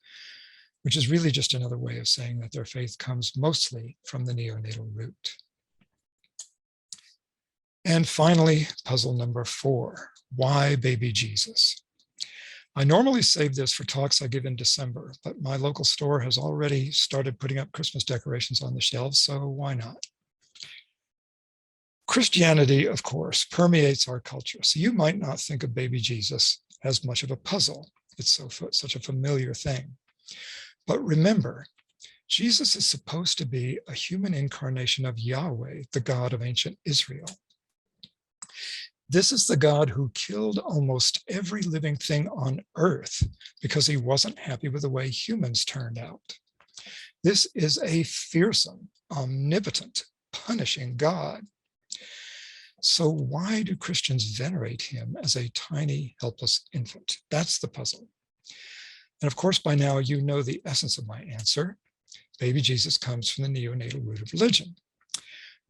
which is really just another way of saying that their faith comes mostly from the neonatal root. And finally, puzzle number 4, why baby Jesus? I normally save this for talks I give in December, but my local store has already started putting up Christmas decorations on the shelves, so why not? Christianity, of course, permeates our culture, so you might not think of baby Jesus as much of a puzzle. It's such a familiar thing. But remember, Jesus is supposed to be a human incarnation of Yahweh, the God of ancient Israel. This is the God who killed almost every living thing on earth because he wasn't happy with the way humans turned out. This is a fearsome, omnipotent, punishing God. So why do Christians venerate him as a tiny, helpless infant? That's the puzzle. And of course, by now, you know the essence of my answer. Baby Jesus comes from the neonatal root of religion.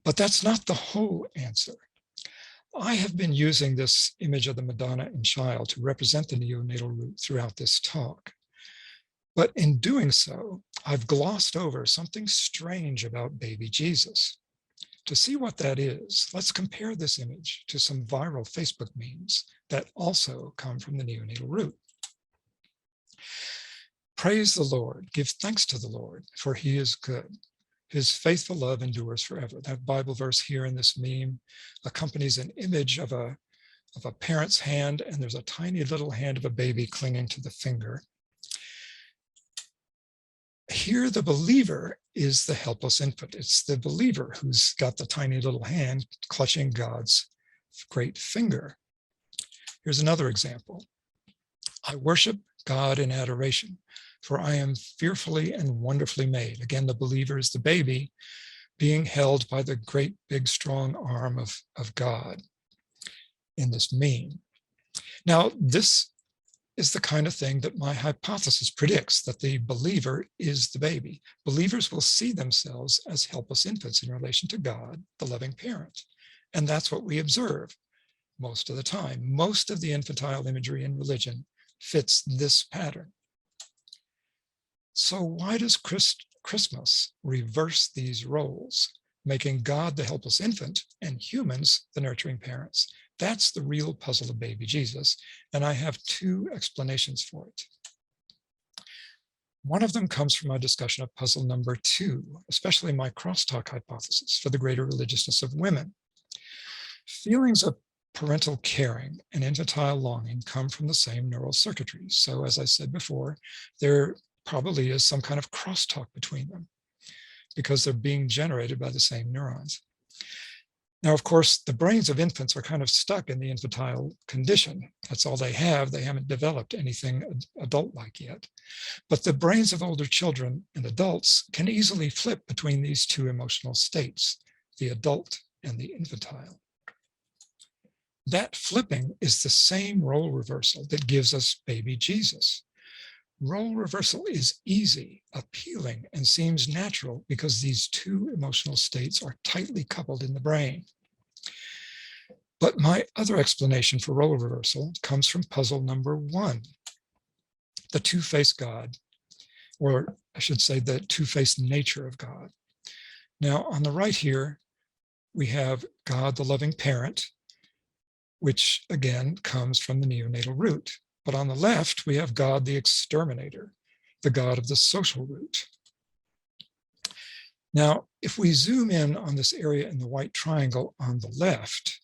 But that's not the whole answer. I have been using this image of the Madonna and child to represent the neonatal root throughout this talk. But in doing so, I've glossed over something strange about baby Jesus. To see what that is, let's compare this image to some viral Facebook memes that also come from the neonatal root. Praise the Lord, give thanks to the Lord, for he is good. His faithful love endures forever. That Bible verse here in this meme accompanies an image of a parent's hand, and there's a tiny little hand of a baby clinging to the finger. Here, the believer is the helpless infant. It's the believer who's got the tiny little hand clutching God's great finger. Here's another example. I worship God in adoration, for I am fearfully and wonderfully made. Again, the believer is the baby being held by the great, big, strong arm of God in this meme. Now, this is the kind of thing that my hypothesis predicts, that the believer is the baby. Believers will see themselves as helpless infants in relation to God, the loving parent. And that's what we observe most of the time. Most of the infantile imagery in religion fits this pattern. So why does Christmas reverse these roles, making God the helpless infant and humans the nurturing parents? That's the real puzzle of baby Jesus, and I have 2 explanations for it. One of them comes from my discussion of puzzle number 2, especially my crosstalk hypothesis for the greater religiousness of women. Feelings of parental caring and infantile longing come from the same neural circuitry. So as I said before, there probably is some kind of crosstalk between them because they're being generated by the same neurons. Now, of course, the brains of infants are kind of stuck in the infantile condition. That's all they have. They haven't developed anything adult-like yet. But the brains of older children and adults can easily flip between these 2 emotional states, the adult and the infantile. That flipping is the same role reversal that gives us baby Jesus. Role reversal is easy, appealing, and seems natural because these 2 emotional states are tightly coupled in the brain. But my other explanation for role reversal comes from puzzle number 1, the two-faced God, or I should say the two-faced nature of God. Now, on the right here, we have God, the loving parent, which again comes from the neonatal root. But on the left, we have God the exterminator, the God of the social root. Now, if we zoom in on this area in the white triangle on the left,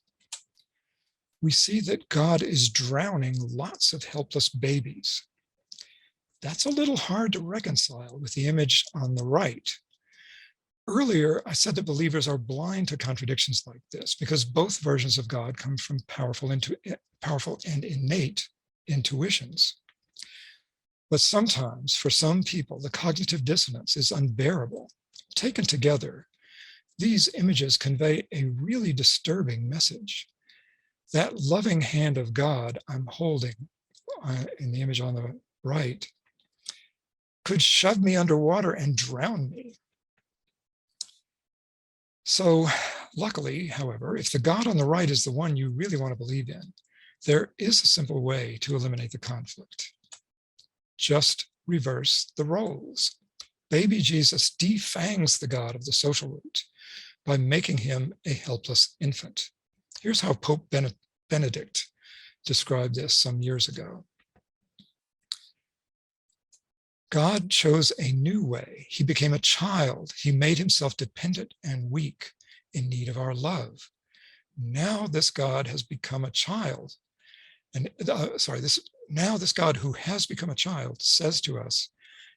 we see that God is drowning lots of helpless babies. That's a little hard to reconcile with the image on the right. Earlier, I said that believers are blind to contradictions like this because both versions of God come from powerful and innate intuitions. But sometimes, for some people, the cognitive dissonance is unbearable. Taken together, these images convey a really disturbing message. That loving hand of God I'm holding in the image on the right could shove me underwater and drown me. So luckily, however, if the God on the right is the one you really want to believe in, there is a simple way to eliminate the conflict. Just reverse the roles. Baby Jesus defangs the God of the social root by making him a helpless infant. Here's how Pope Benedict described this some years ago. God chose a new way. He became a child. He made himself dependent and weak, in need of our love. Now this God has become a child. And now this God who has become a child says to us,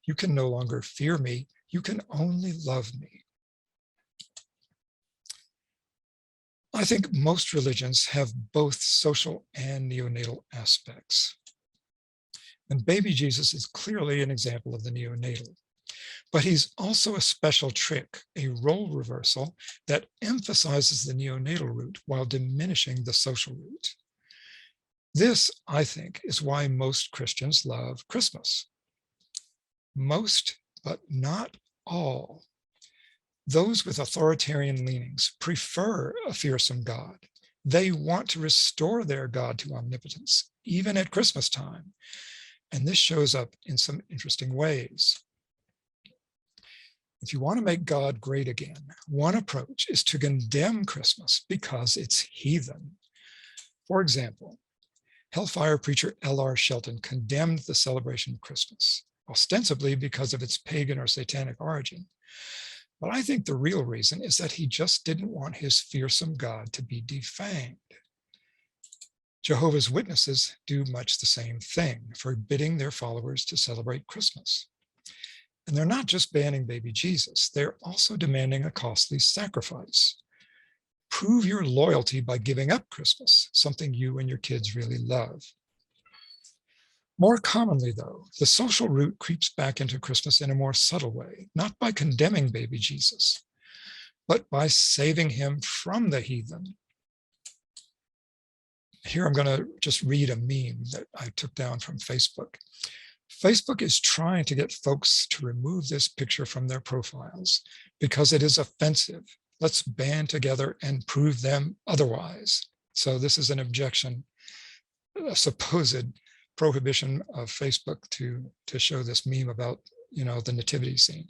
you can no longer fear me. You can only love me. I think most religions have both social and neonatal aspects. And baby Jesus is clearly an example of the neonatal. But he's also a special trick, a role reversal that emphasizes the neonatal root while diminishing the social root. This, I think, is why most Christians love Christmas. Most, but not all. Those with authoritarian leanings prefer a fearsome God. They want to restore their God to omnipotence, even at Christmas time. And this shows up in some interesting ways. If you want to make God great again, one approach is to condemn Christmas because it's heathen. For example, Hellfire preacher L.R. Shelton condemned the celebration of Christmas, ostensibly because of its pagan or satanic origin. But I think the real reason is that he just didn't want his fearsome God to be defanged. Jehovah's Witnesses do much the same thing, forbidding their followers to celebrate Christmas. And they're not just banning baby Jesus, they're also demanding a costly sacrifice. Prove your loyalty by giving up Christmas, something you and your kids really love. More commonly, though, the social root creeps back into Christmas in a more subtle way, not by condemning baby Jesus, but by saving him from the heathen. Here I'm going to just read a meme that I took down from Facebook. Facebook is trying to get folks to remove this picture from their profiles because it is offensive. Let's band together and prove them otherwise. So this is an objection, a supposed prohibition of Facebook to show this meme about, the nativity scene.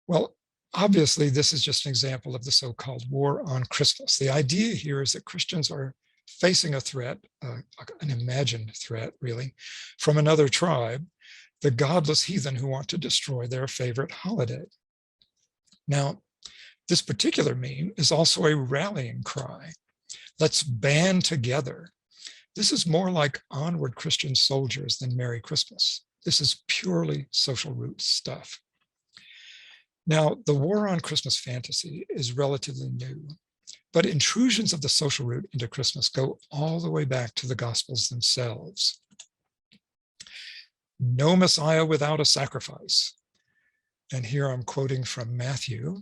Well, obviously, this is just an example of the so-called war on Christmas. The idea here is that Christians are facing a threat, an imagined threat, really, from another tribe, the godless heathen who want to destroy their favorite holiday. Now, this particular meme is also a rallying cry. Let's band together. This is more like Onward Christian Soldiers than Merry Christmas. This is purely social root stuff. Now, the war on Christmas fantasy is relatively new, but intrusions of the social root into Christmas go all the way back to the Gospels themselves. No Messiah without a sacrifice. And here I'm quoting from Matthew,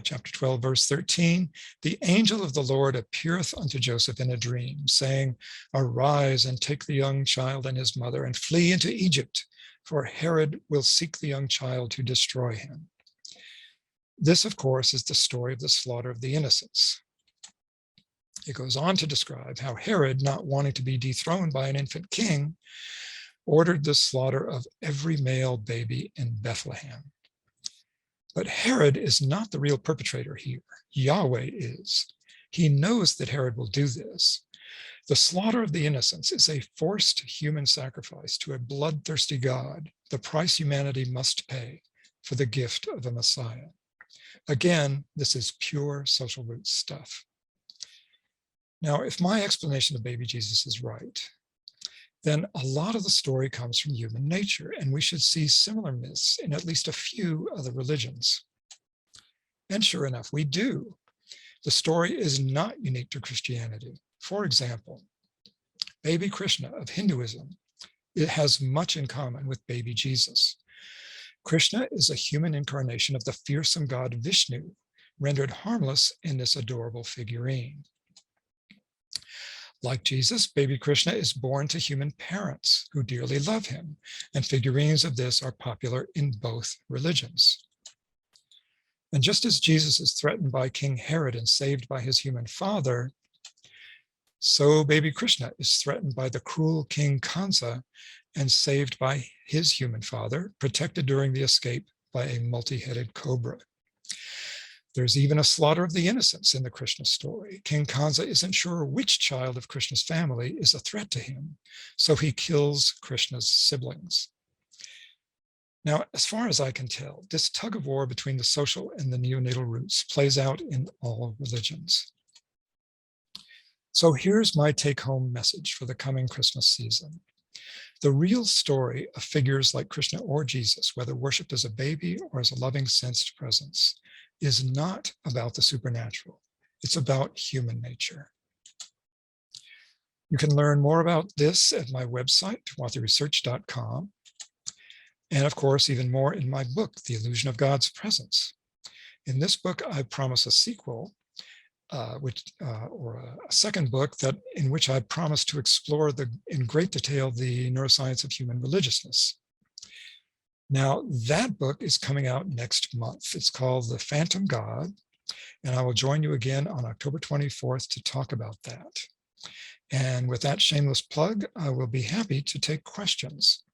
chapter 12, verse 13. The angel of the Lord appeareth unto Joseph in a dream, saying, arise and take the young child and his mother and flee into Egypt, for Herod will seek the young child to destroy him. This, of course, is the story of the slaughter of the innocents. It goes on to describe how Herod, not wanting to be dethroned by an infant king, ordered the slaughter of every male baby in Bethlehem. But Herod is not the real perpetrator here. Yahweh is. He knows that Herod will do this. The slaughter of the innocents is a forced human sacrifice to a bloodthirsty God, the price humanity must pay for the gift of a Messiah. Again, this is pure social roots stuff. Now, if my explanation of baby Jesus is right, then a lot of the story comes from human nature, and we should see similar myths in at least a few other religions. And sure enough, we do. The story is not unique to Christianity. For example, baby Krishna of Hinduism, it has much in common with baby Jesus. Krishna is a human incarnation of the fearsome god Vishnu, rendered harmless in this adorable figurine. Like Jesus, baby Krishna is born to human parents who dearly love him, and figurines of this are popular in both religions. And just as Jesus is threatened by King Herod and saved by his human father, so baby Krishna is threatened by the cruel King Kansa and saved by his human father, protected during the escape by a multi-headed cobra. There's even a slaughter of the innocents in the Krishna story. King Kansa isn't sure which child of Krishna's family is a threat to him, so he kills Krishna's siblings. Now, as far as I can tell, this tug of war between the social and the neonatal roots plays out in all religions. So here's my take-home message for the coming Christmas season. The real story of figures like Krishna or Jesus, whether worshipped as a baby or as a loving sensed presence, is not about the supernatural. It's about human nature. You can learn more about this at my website, watheyresearch.com. And of course, even more in my book, The Illusion of God's Presence. In this book, I promise a sequel, or a second book in which I promise to explore in great detail the neuroscience of human religiousness. Now, that book is coming out next month. It's called The Phantom God, and I will join you again on October 24th to talk about that. And with that shameless plug, I will be happy to take questions.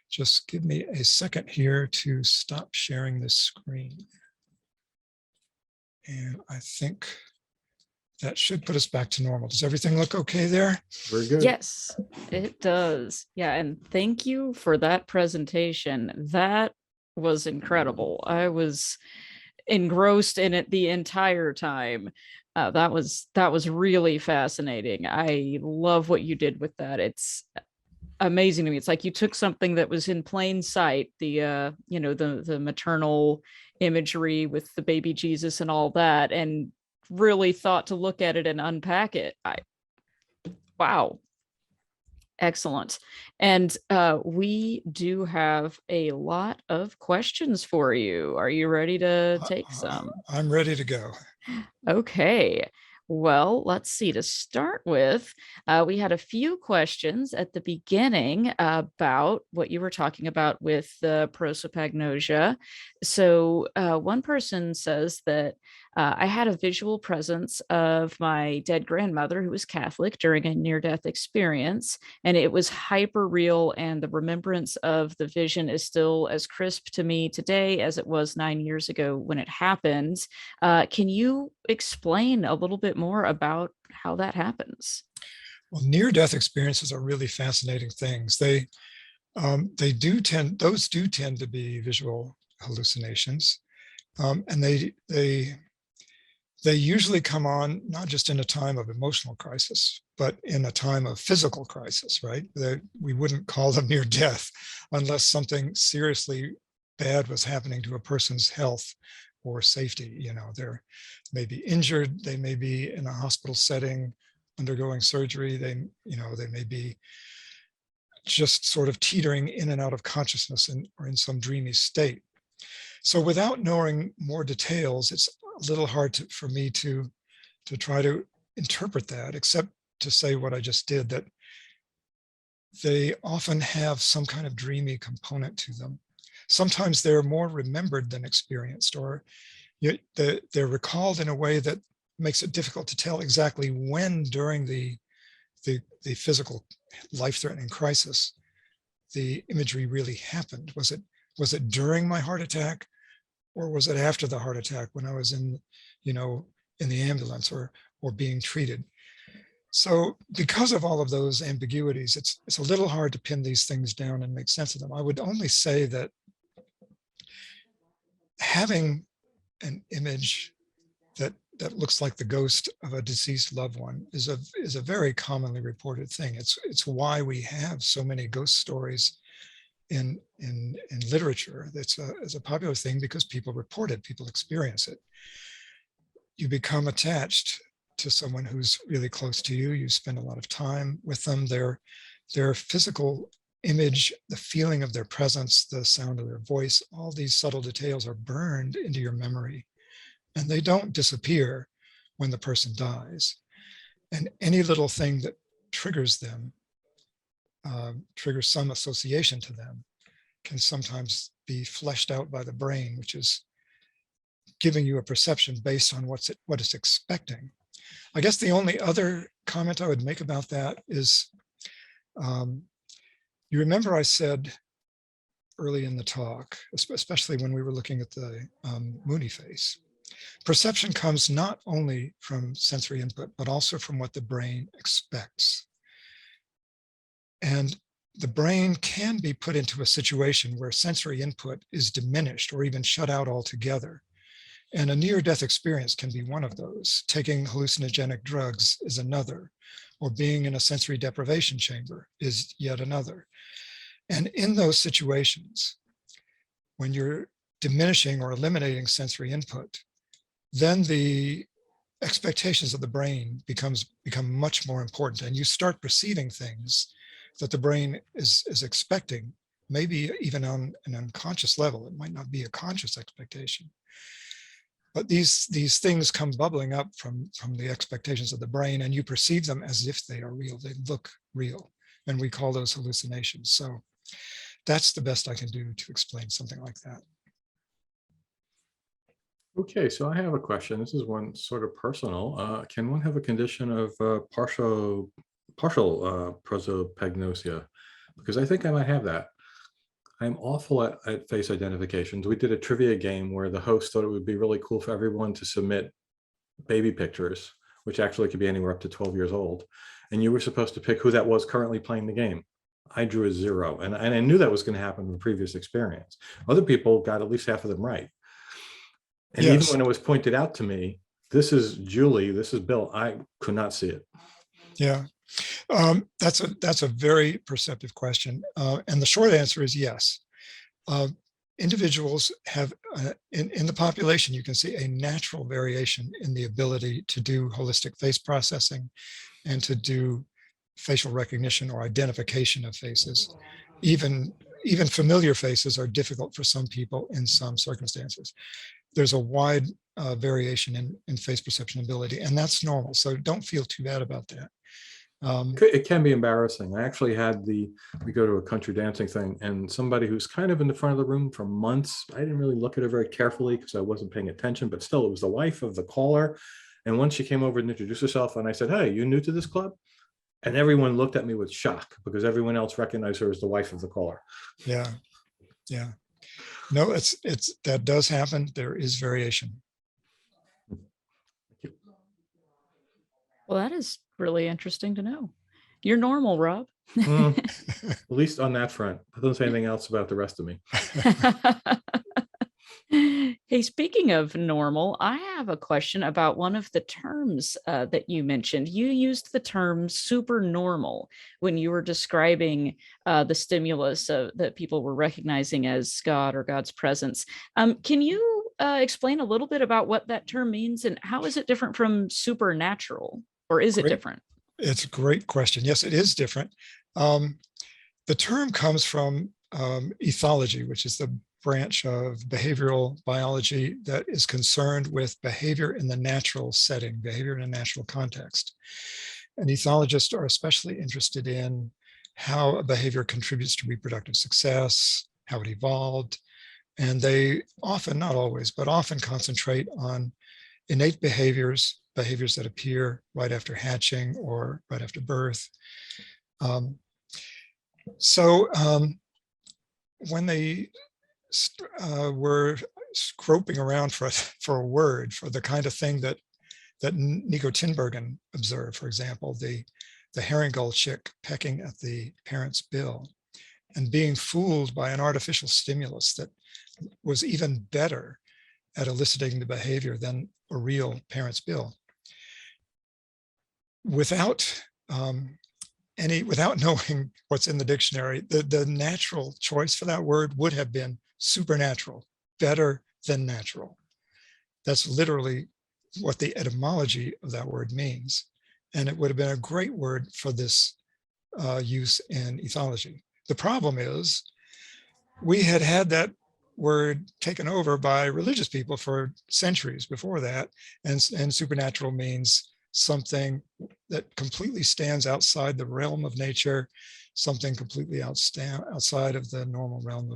Just give me a second here to stop sharing this screen. And I think that should put us back to normal. Does everything look okay there? Very good. Yes, it does. Yeah, and thank you for that presentation. That was incredible. I was engrossed in it the entire time. That was really fascinating. I love what you did with that. It's amazing to me. It's like you took something that was in plain sight, the the maternal imagery with the baby Jesus and all that, and really thought to look at it and unpack it. Wow. Excellent. And we do have a lot of questions for you. Are you ready to take some? I'm ready to go. Okay. Well, let's see. To start with, we had a few questions at the beginning about what you were talking about with the prosopagnosia. So one person says that I had a visual presence of my dead grandmother who was Catholic during a near-death experience, and it was hyper real, and the remembrance of the vision is still as crisp to me today as it was 9 years ago when it happened. Can you explain a little bit more about how that happens? Well, near-death experiences are really fascinating things. Those do tend to be visual hallucinations, and they usually come on not just in a time of emotional crisis, but in a time of physical crisis, right? We wouldn't call them near death unless something seriously bad was happening to a person's health or safety. You know, they may be injured, they may be in a hospital setting undergoing surgery, they may be just sort of teetering in and out of consciousness or in some dreamy state. So without knowing more details, it's a little hard for me to try to interpret that, except to say what I just did, that they often have some kind of dreamy component to them. Sometimes they're more remembered than experienced, or they're recalled in a way that makes it difficult to tell exactly when during the physical life-threatening crisis the imagery really happened. Was it during my heart attack, or was it after the heart attack when I was in the ambulance or being treated? So because of all of those ambiguities, it's a little hard to pin these things down and make sense of them. I would only say that having an image that looks like the ghost of a deceased loved one is a very commonly reported thing. It's why we have so many ghost stories in literature. It's a popular thing because people report it, people experience it. You become attached to someone who's really close to you. You spend a lot of time with them. Their physical image, the feeling of their presence, the sound of their voice, all these subtle details are burned into your memory, and they don't disappear when the person dies. And any little thing that triggers them, triggers some association to them, can sometimes be fleshed out by the brain, which is giving you a perception based on what it's expecting. I guess the only other comment I would make about that is, you remember I said early in the talk, especially when we were looking at the Mooney face, perception comes not only from sensory input, but also from what the brain expects. And the brain can be put into a situation where sensory input is diminished or even shut out altogether. And a near-death experience can be one of those. Taking hallucinogenic drugs is another, or being in a sensory deprivation chamber is yet another. And in those situations, when you're diminishing or eliminating sensory input, then the expectations of the brain become much more important, and you start perceiving things that the brain is expecting, maybe even on an unconscious level. It might not be a conscious expectation. But these things come bubbling up from the expectations of the brain, and you perceive them as if they are real. They look real, and we call those hallucinations. So that's the best I can do to explain something like that. Okay, so I have a question. This is one sort of personal. Can one have a condition of partial prosopagnosia? Because I think I might have that. I'm awful at face identifications. We did a trivia game where the host thought it would be really cool for everyone to submit baby pictures, which actually could be anywhere up to 12 years old. And you were supposed to pick who that was currently playing the game. I drew a 0, and I knew that was going to happen in the previous experience. Other people got at least half of them right. And Yes. even when it was pointed out to me, this is Julie, this is Bill, I could not see it. Yeah, that's a very perceptive question. And the short answer is yes. Individuals have, in the population, you can see a natural variation in the ability to do holistic face processing and to do facial recognition or identification of faces. Even familiar faces are difficult for some people in some circumstances. There's a wide variation in face perception ability, and that's normal. So don't feel too bad about that. It can be embarrassing. I actually had we go to a country dancing thing, and somebody who's kind of in the front of the room for months, I didn't really look at her very carefully because I wasn't paying attention, but still, it was the wife of the caller. And once she came over and introduced herself, and I said, "Hey, you new to this club?" And everyone looked at me with shock because everyone else recognized her as the wife of the caller. Yeah, yeah. No, that does happen. There is variation. Well, that is really interesting to know. You're normal, Rob. At least on that front. It doesn't say anything else about the rest of me. Hey, speaking of normal, I have a question about one of the terms that you mentioned. You used the term supernormal when you were describing the stimulus that people were recognizing as God or God's presence. Can you explain a little bit about what that term means and how is it different from supernatural, or is it different? It's a great question. Yes, it is different. The term comes from ethology, which is the branch of behavioral biology that is concerned with behavior in the natural setting, behavior in a natural context. And ethologists are especially interested in how a behavior contributes to reproductive success, how it evolved. And they often, not always, but often concentrate on innate behaviors that appear right after hatching or right after birth. When they were groping around for a word for the kind of thing that that Nico Tinbergen observed, for example, the herring gull chick pecking at the parent's bill and being fooled by an artificial stimulus that was even better at eliciting the behavior than a real parent's bill. Without without knowing what's in the dictionary, the natural choice for that word would have been supernatural, better than natural. That's literally what the etymology of that word means. And it would have been a great word for this use in ethology. The problem is we had that word taken over by religious people for centuries before that. And supernatural means something that completely stands outside the realm of nature, something completely outside of the normal realm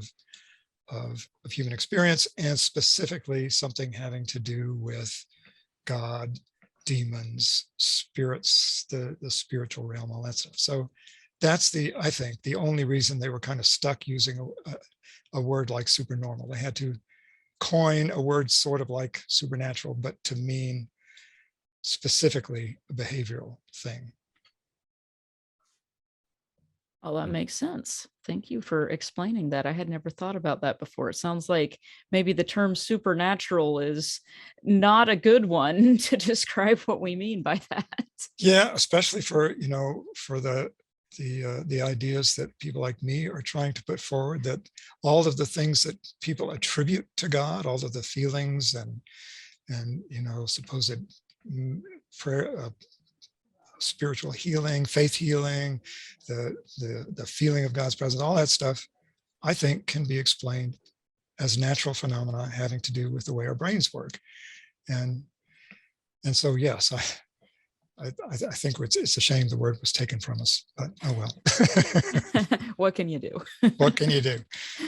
of human experience, and specifically something having to do with God, demons, spirits, the spiritual realm, all that stuff. So that's I think, the only reason they were kind of stuck using a word like supernormal. They had to coin a word sort of like supernatural, but to mean specifically a behavioral thing. Oh, that makes sense. Thank you for explaining that. I had never thought about that before. It sounds like maybe the term supernatural is not a good one to describe what we mean by that. Yeah, especially for, for the ideas that people like me are trying to put forward, that all of the things that people attribute to God, all of the feelings and supposed prayer, spiritual healing, faith healing, the feeling of God's presence, all that stuff, I think can be explained as natural phenomena having to do with the way our brains work. And so, yes, I think it's a shame the word was taken from us, but oh well. What can you do? What can you do?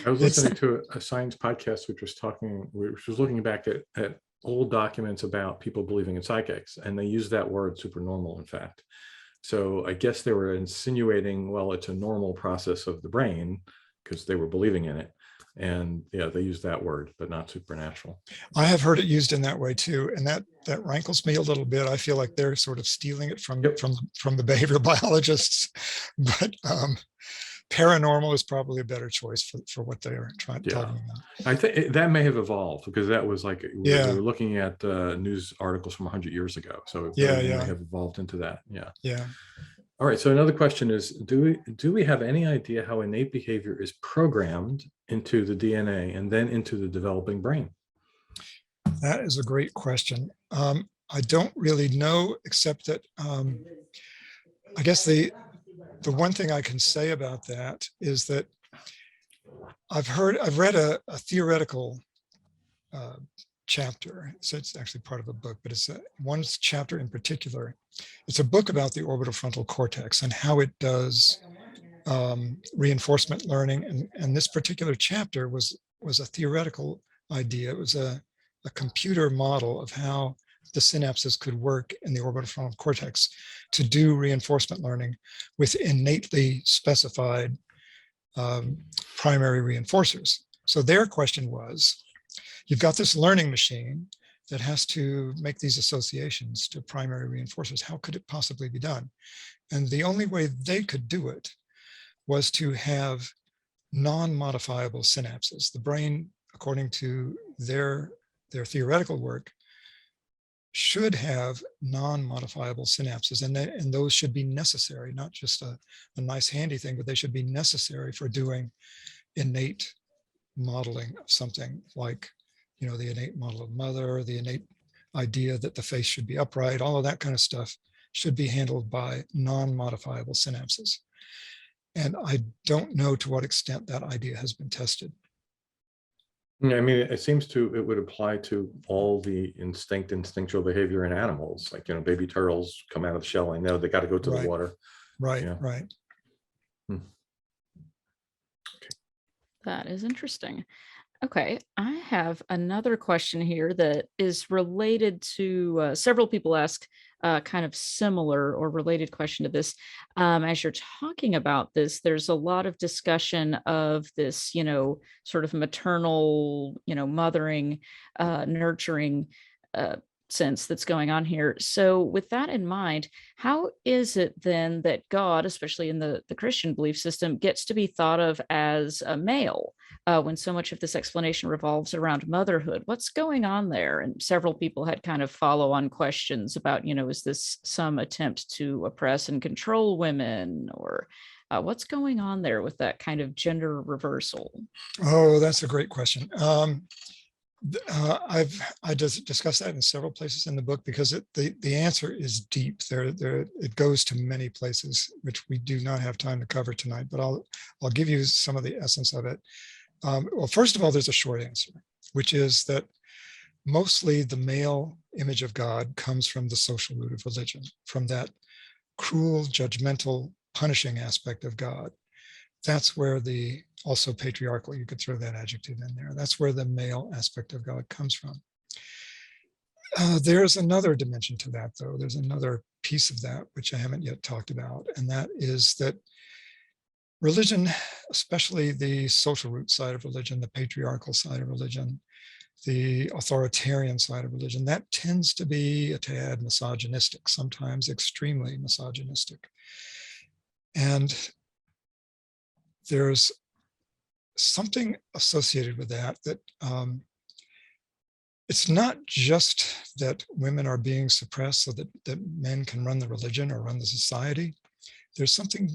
I was listening to a science podcast which was looking back at old documents about people believing in psychics, and they used that word supernormal, in fact. So I guess they were insinuating, well, it's a normal process of the brain because they were believing in it. And yeah, they used that word, but not supernatural. I have heard it used in that way too, and that rankles me a little bit. I feel like they're sort of stealing it from the behavioral biologists, but paranormal is probably a better choice for what they are talking about. I think that may have evolved, because that was like, we were looking at news articles from 100 years ago. So it may have evolved into that. Yeah. All right. So another question is, do we have any idea how innate behavior is programmed into the DNA and then into the developing brain? That is a great question. I don't really know, except that I guess the one thing I can say about that is that I've read a theoretical chapter. So it's actually part of a book, but it's one chapter in particular. It's a book about the orbital frontal cortex and how it does reinforcement learning. And this particular chapter was a theoretical idea. It was a computer model of how the synapses could work in the orbital frontal cortex to do reinforcement learning with innately specified primary reinforcers. So their question was, you've got this learning machine that has to make these associations to primary reinforcers. How could it possibly be done? And the only way they could do it was to have non-modifiable synapses. The brain, according to their theoretical work, should have non-modifiable synapses, and those should be necessary, not just a nice handy thing, but they should be necessary for doing innate modeling of something like, the innate model of mother, the innate idea that the face should be upright, all of that kind of stuff should be handled by non-modifiable synapses. And I don't know to what extent that idea has been tested. I mean, it would apply to all the instinctual behavior in animals. Like, baby turtles come out of the shell. I know they got to go to the water. Right. Okay. That is interesting. Okay, I have another question here that is related to several people ask kind of similar or related question to this. As you're talking about this, there's a lot of discussion of this, sort of maternal, mothering, nurturing sense that's going on here. So with that in mind, how is it then that God, especially in the Christian belief system, gets to be thought of as a male when so much of this explanation revolves around motherhood? What's going on there? And several people had kind of follow-on questions about, is this some attempt to oppress and control women, or what's going on there with that kind of gender reversal? Oh, that's a great question. I just discussed that in several places in the book because the answer is deep. It goes to many places, which we do not have time to cover tonight. But I'll give you some of the essence of it. Well, first of all, there's a short answer, which is that mostly the male image of God comes from the social root of religion, from that cruel, judgmental, punishing aspect of God. That's where also patriarchal, you could throw that adjective in there. That's where the male aspect of God comes from. There's another dimension to that, though. There's another piece of that, which I haven't yet talked about. And that is that religion, especially the social root side of religion, the patriarchal side of religion, the authoritarian side of religion, that tends to be a tad misogynistic, sometimes extremely misogynistic. And there's something associated with that it's not just that women are being suppressed so that men can run the religion or run the society. There's something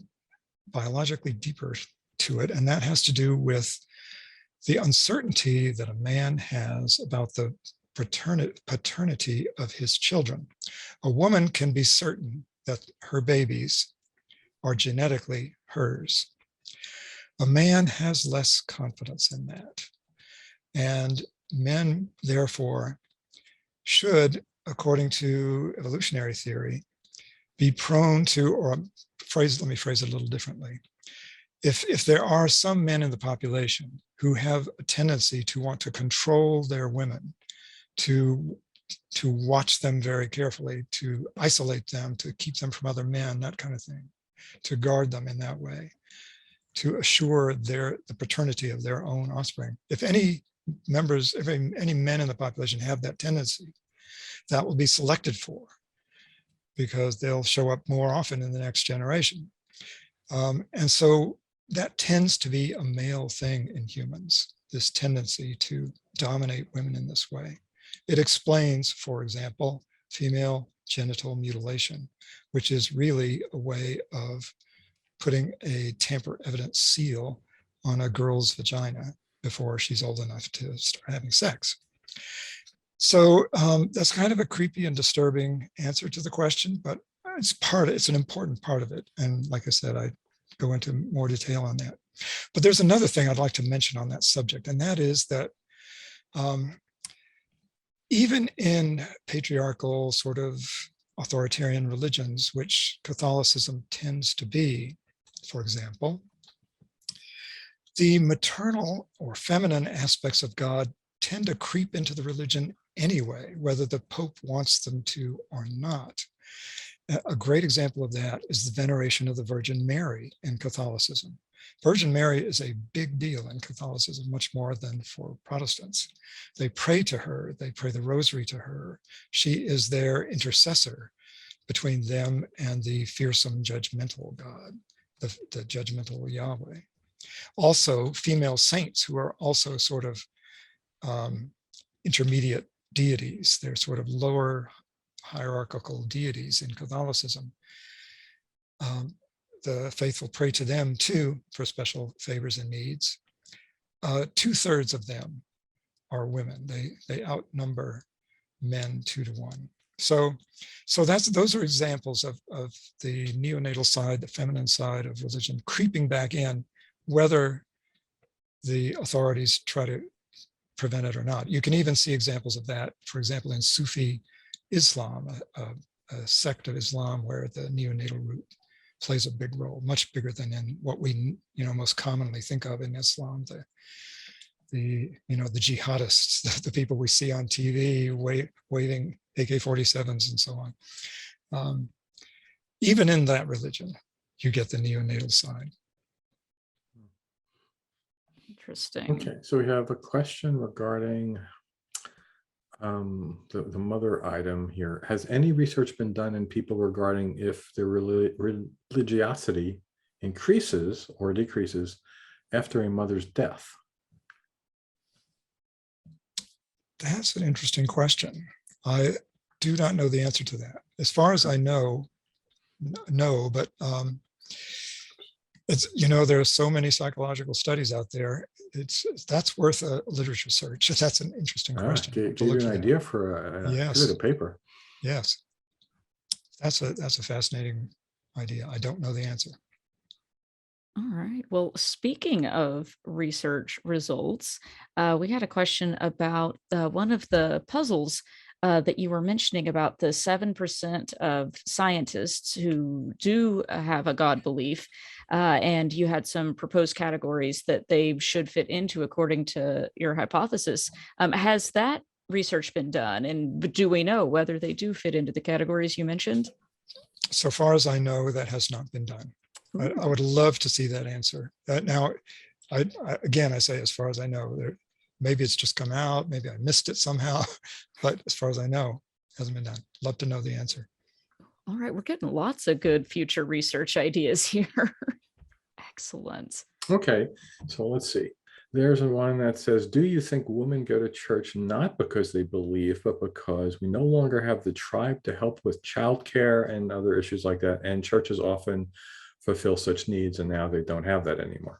biologically deeper to it, and that has to do with the uncertainty that a man has about the paternity of his children. A woman can be certain that her babies are genetically hers. A man has less confidence in that. And men, therefore, should, according to evolutionary theory, be prone to, or let me phrase it a little differently. If there are some men in the population who have a tendency to want to control their women, to watch them very carefully, to isolate them, to keep them from other men, that kind of thing, to guard them in that way, to assure the paternity of their own offspring. If any any men in the population have that tendency, that will be selected for because they'll show up more often in the next generation. And so that tends to be a male thing in humans, this tendency to dominate women in this way. It explains, for example, female genital mutilation, which is really a way of putting a tamper-evident seal on a girl's vagina before she's old enough to start having sex. So that's kind of a creepy and disturbing answer to the question, but it's an important part of it. And like I said, I go into more detail on that. But there's another thing I'd like to mention on that subject, and that is that even in patriarchal sort of authoritarian religions, which Catholicism tends to be, for example, the maternal or feminine aspects of God tend to creep into the religion anyway, whether the Pope wants them to or not. A great example of that is the veneration of the Virgin Mary in Catholicism. Virgin Mary is a big deal in Catholicism, much more than for Protestants. They pray to her, they pray the rosary to her. She is their intercessor between them and the fearsome judgmental God, the judgmental Yahweh. Also, female saints who are also sort of intermediate deities. They're sort of lower hierarchical deities in Catholicism. The faithful pray to them too for special favors and needs. 2/3 of them are women. They outnumber men 2-to-1. So those are examples of the neonatal side, the feminine side of religion creeping back in, whether the authorities try to prevent it or not. You can even see examples of that, for example, in Sufi Islam, a sect of Islam where the neonatal root plays a big role, much bigger than in what we most commonly think of in Islam, the jihadists, the people we see on TV waving AK-47s and so on. Even in that religion, you get the neonatal side. Interesting. Okay, so we have a question regarding The mother item here. Has any research been done in people regarding if their religiosity increases or decreases after a mother's death? That's an interesting question. I do not know the answer to that. As far as I know, no, but it's, there are so many psychological studies out there. That's worth a literature search. That's an interesting question. Gave you an idea for a Yes. good paper. Yes, that's a fascinating idea. I don't know the answer. All right. Well, speaking of research results, we had a question about one of the puzzles that you were mentioning about the 7% of scientists who do have a God belief, and you had some proposed categories that they should fit into according to your hypothesis. Has that research been done, and do we know whether they do fit into the categories you mentioned? So far as I know, that has not been done. I would love to see that answer. Now, again, I say, as far as I know, maybe it's just come out, maybe I missed it somehow, but as far as I know, it hasn't been done. Love to know the answer. All right, we're getting lots of good future research ideas here. Excellent. Okay, so let's see. There's one that says, do you think women go to church not because they believe, but because we no longer have the tribe to help with childcare and other issues like that, and churches often fulfill such needs, and now they don't have that anymore?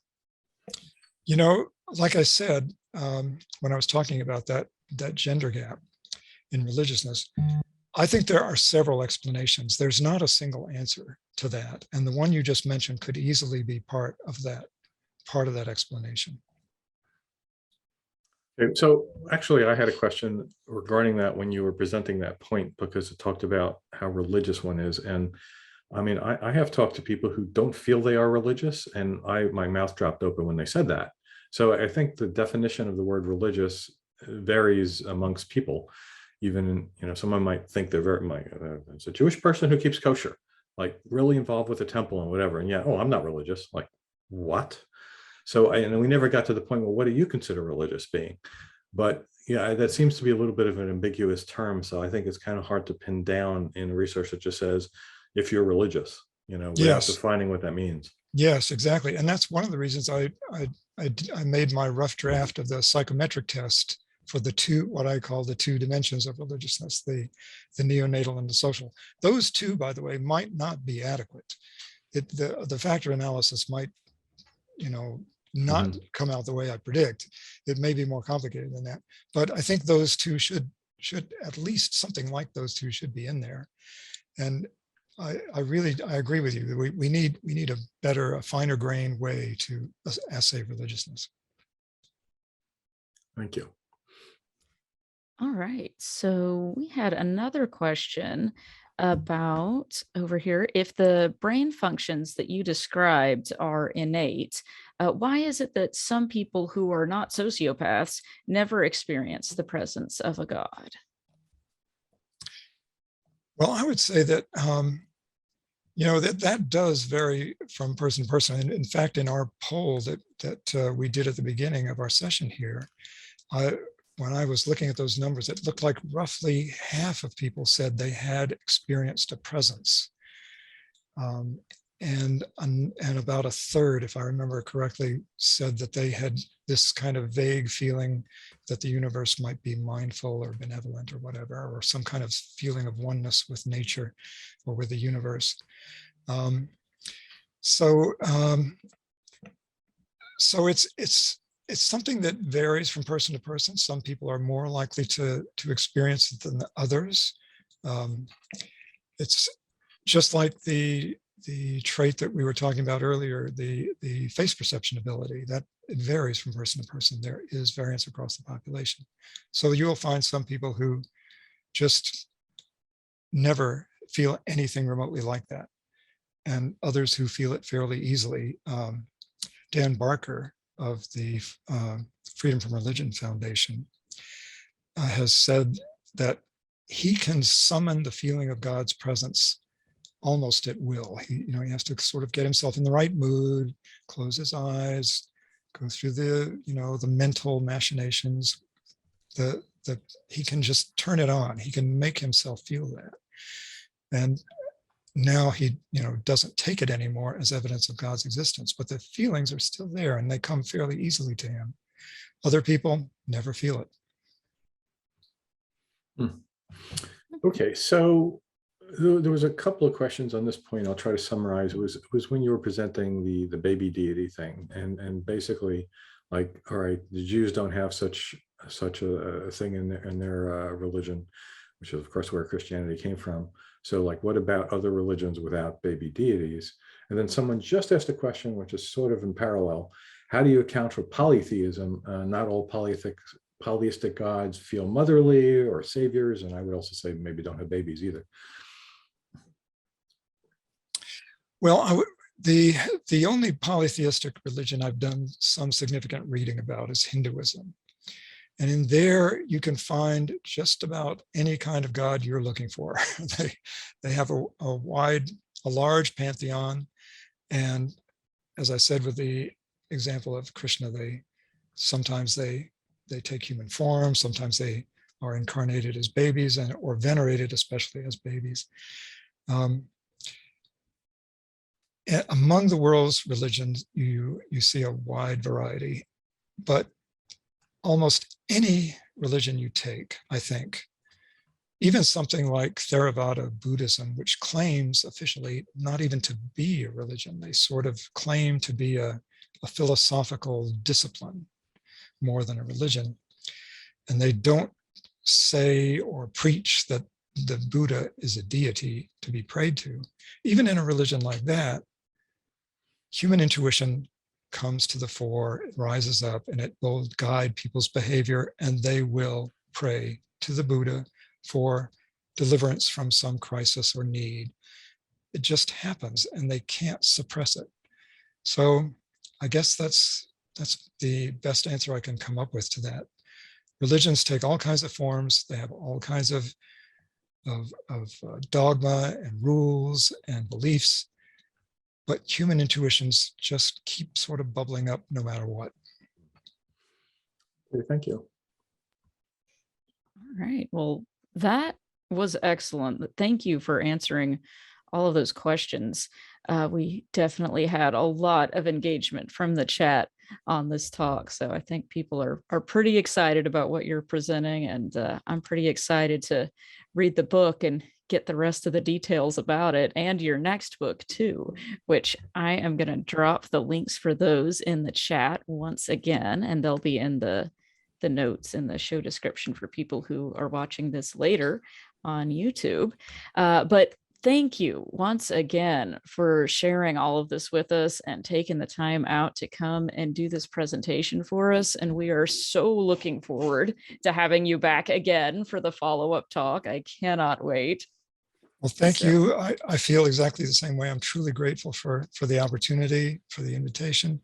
Like I said, when I was talking about that gender gap in religiousness, I think there are several explanations. There's not a single answer to that. And the one you just mentioned could easily be part of that explanation. Okay, so actually, I had a question regarding that when you were presenting that point, because it talked about how religious one is. And I mean, I have talked to people who don't feel they are religious, and my mouth dropped open when they said that. So I think the definition of the word religious varies amongst people. Even, someone might think they're it's a Jewish person who keeps kosher, like really involved with the temple and whatever. And yeah, oh, I'm not religious. Like, what? So, and we never got to the point, well, what do you consider religious being? But yeah, that seems to be a little bit of an ambiguous term. So I think it's kind of hard to pin down in research that just says, if you're religious, without Yes. defining what that means. Yes, exactly. And that's one of the reasons I made my rough draft of the psychometric test for what I call the two dimensions of religiousness, the neonatal and the social. Those two, by the way, might not be adequate. The factor analysis might, not come out the way I predict. It may be more complicated than that. But I think those two should at least something like those two should be in there. And I agree with you. We need a finer grained way to assay religiousness. Thank you. All right. So we had another question about over here. If the brain functions that you described are innate, why is it that some people who are not sociopaths never experience the presence of a God? Well, I would say that that does vary from person to person. And in fact, in our poll that we did at the beginning of our session here, when I was looking at those numbers, it looked like roughly half of people said they had experienced a presence. And about a third, if I remember correctly, said that they had this kind of vague feeling that the universe might be mindful or benevolent or whatever, or some kind of feeling of oneness with nature or with the universe. So it's something that varies from person to person. Some people are more likely to experience it than others. It's just like the trait that we were talking about earlier, the face perception ability, that it varies from person to person. There is variance across the population. So you'll find some people who just never feel anything remotely like that, and others who feel it fairly easily. Dan Barker of the Freedom from Religion Foundation has said that he can summon the feeling of God's presence almost at will. He has to sort of get himself in the right mood, close his eyes, go through the mental machinations. The he can just turn it on. He can make himself feel that. And now he, doesn't take it anymore as evidence of God's existence, but the feelings are still there and they come fairly easily to him. Other people never feel it. Okay, so there was a couple of questions on this point. I'll try to summarize. It was when you were presenting the baby deity thing, and basically, like, all right, the Jews don't have such a thing in their religion, which is of course where Christianity came from. So, like, what about other religions without baby deities? And then someone just asked a question, which is sort of in parallel. How do you account for polytheism? Not all polytheistic gods feel motherly or saviors, and I would also say maybe don't have babies either. Well, the only polytheistic religion I've done some significant reading about is Hinduism. And in there, you can find just about any kind of God you're looking for. They have a large pantheon. And as I said, with the example of Krishna, sometimes they take human form, sometimes they are incarnated as babies or venerated, especially as babies. Among the world's religions, you see a wide variety, but almost any religion you take, I think, even something like Theravada Buddhism, which claims officially not even to be a religion, they sort of claim to be a philosophical discipline more than a religion. And they don't say or preach that the Buddha is a deity to be prayed to. Even in a religion like that, human intuition comes to the fore, it rises up, and it will guide people's behavior, and they will pray to the Buddha for deliverance from some crisis or need. It just happens, and they can't suppress it. So I guess that's the best answer I can come up with to that. Religions take all kinds of forms. They have all kinds of dogma and rules and beliefs, but human intuitions just keep sort of bubbling up no matter what. Okay, thank you. All right. Well, that was excellent. Thank you for answering all of those questions. We definitely had a lot of engagement from the chat on this talk. So I think people are pretty excited about what you're presenting, and I'm pretty excited to read the book and get the rest of the details about it, and your next book too, which I am going to drop the links for those in the chat once again, and they'll be in the notes in the show description for people who are watching this later on YouTube. But thank you once again for sharing all of this with us and taking the time out to come and do this presentation for us. And we are so looking forward to having you back again for the follow-up talk. I cannot wait. Well, thank you. I feel exactly the same way. I'm truly grateful for the opportunity, for the invitation.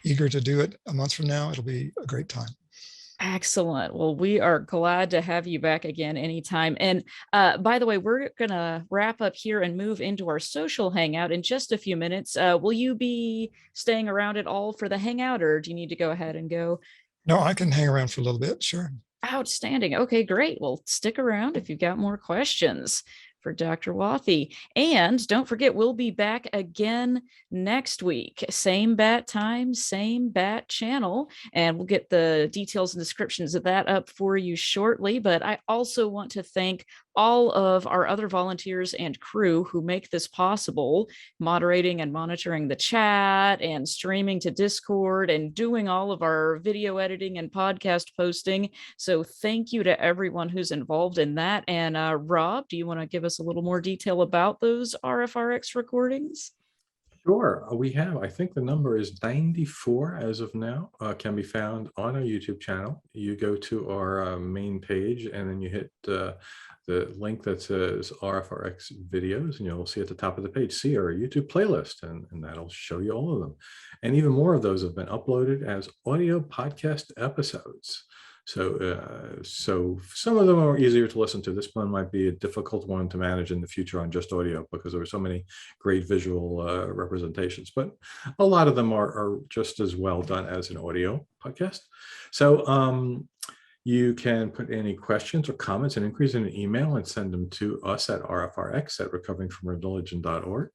Eager to do it a month from now. It'll be a great time. Excellent. Well, we are glad to have you back again anytime. And by the way, we're going to wrap up here and move into our social hangout in just a few minutes. Will you be staying around at all for the hangout, or do you need to go ahead and go? No, I can hang around for a little bit. Sure. Outstanding. Okay, great. Well, stick around if you've got more questions for Dr. Wathey. And don't forget, we'll be back again next week. Same bat time, same bat channel. And we'll get the details and descriptions of that up for you shortly. But I also want to thank all of our other volunteers and crew who make this possible, moderating and monitoring the chat and streaming to Discord and doing all of our video editing and podcast posting. So thank you to everyone who's involved in that. And Rob, do you want to give us a little more detail about those RfRx recordings? Sure. We have, I think the number is 94 as of now, can be found on our YouTube channel. You go to our main page and then you hit the link that says RfRx videos, and you'll see at the top of the page, see our YouTube playlist, and that'll show you all of them. And even more of those have been uploaded as audio podcast episodes. So some of them are easier to listen to. This one might be a difficult one to manage in the future on just audio because there are so many great visual representations, but a lot of them are just as well done as an audio podcast. So You can put any questions or comments and inquiries in an email and send them to us at rfrx@recoveringfromreligion.org.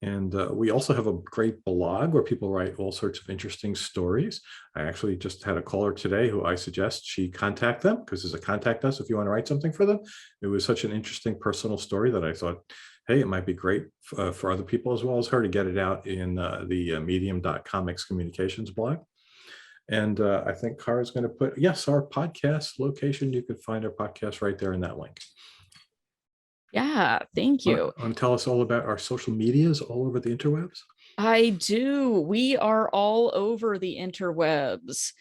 And we also have a great blog where people write all sorts of interesting stories. I actually just had a caller today who I suggest she contact them, because there's a contact us if you want to write something for them. It was such an interesting personal story that I thought, hey, it might be great for other people as well as her to get it out in the medium.comics communications blog. And I think Kara's going to put, yes, our podcast location. You can find our podcast right there in that link. Yeah, thank you. Want to tell us all about our social medias all over the interwebs? I do. We are all over the interwebs,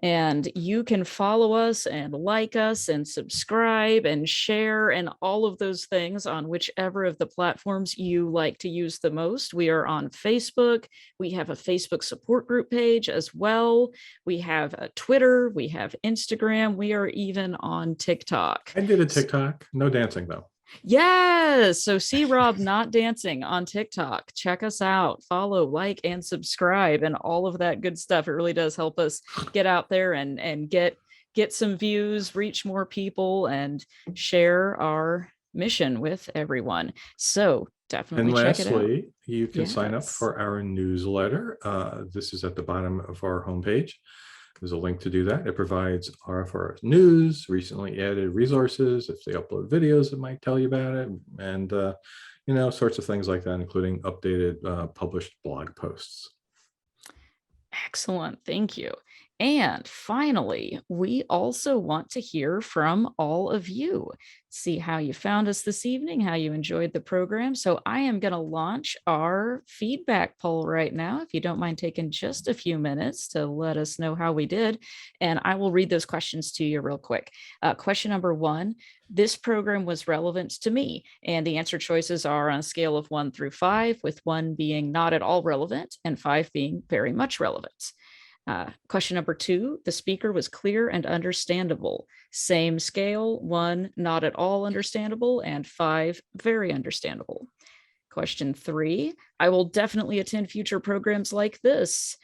and you can follow us and like us and subscribe and share and all of those things on whichever of the platforms you like to use the most. We are on Facebook. We have a Facebook support group page as well. We have a Twitter. We have Instagram. We are even on TikTok. I did a TikTok. No dancing, though. Yes. So see Rob not dancing on TikTok. Check us out. Follow, like, and subscribe and all of that good stuff. It really does help us get out there and get some views, reach more people, and share our mission with everyone. So definitely check it out. And lastly, you can sign up for our newsletter. This is at the bottom of our homepage. There's a link to do that. It provides RfRx news, recently added resources. If they upload videos, it might tell you about it, and sorts of things like that, including updated published blog posts. Excellent. Thank you. And finally, we also want to hear from all of you. See how you found us this evening, how you enjoyed the program. So I am going to launch our feedback poll right now, if you don't mind taking just a few minutes to let us know how we did. And I will read those questions to you real quick. Question number 1, this program was relevant to me. And the answer choices are on a scale of 1 through 5, with 1 being not at all relevant and 5 being very much relevant. Question number 2, the speaker was clear and understandable. Same scale, 1, not at all understandable, and 5, very understandable. Question 3, I will definitely attend future programs like this.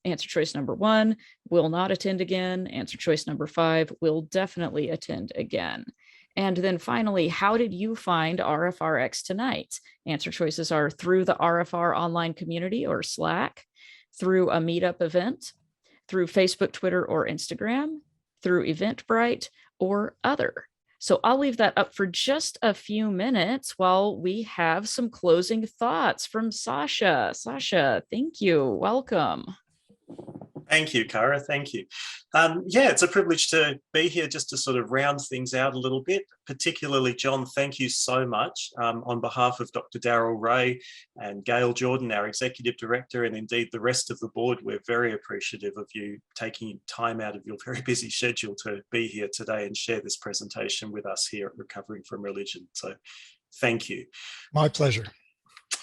Answer choice number 1, will not attend again. Answer choice number 5, will definitely attend again. And then finally, how did you find RfRx tonight? Answer choices are through the RFR online community or Slack, through a meetup event, through Facebook, Twitter, or Instagram, through Eventbrite, or other. So I'll leave that up for just a few minutes while we have some closing thoughts from Sacha. Sacha, thank you. Welcome. Thank you, Kara. Thank you. Yeah, it's a privilege to be here just to sort of round things out a little bit. Particularly, John, thank you so much on behalf of Dr. Darryl Ray and Gail Jordan, our Executive Director, and indeed the rest of the board. We're very appreciative of you taking time out of your very busy schedule to be here today and share this presentation with us here at Recovering from Religion. So thank you. My pleasure.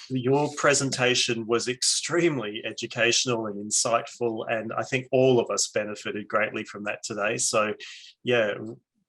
Your presentation was extremely educational and insightful, and I think all of us benefited greatly from that today. So yeah,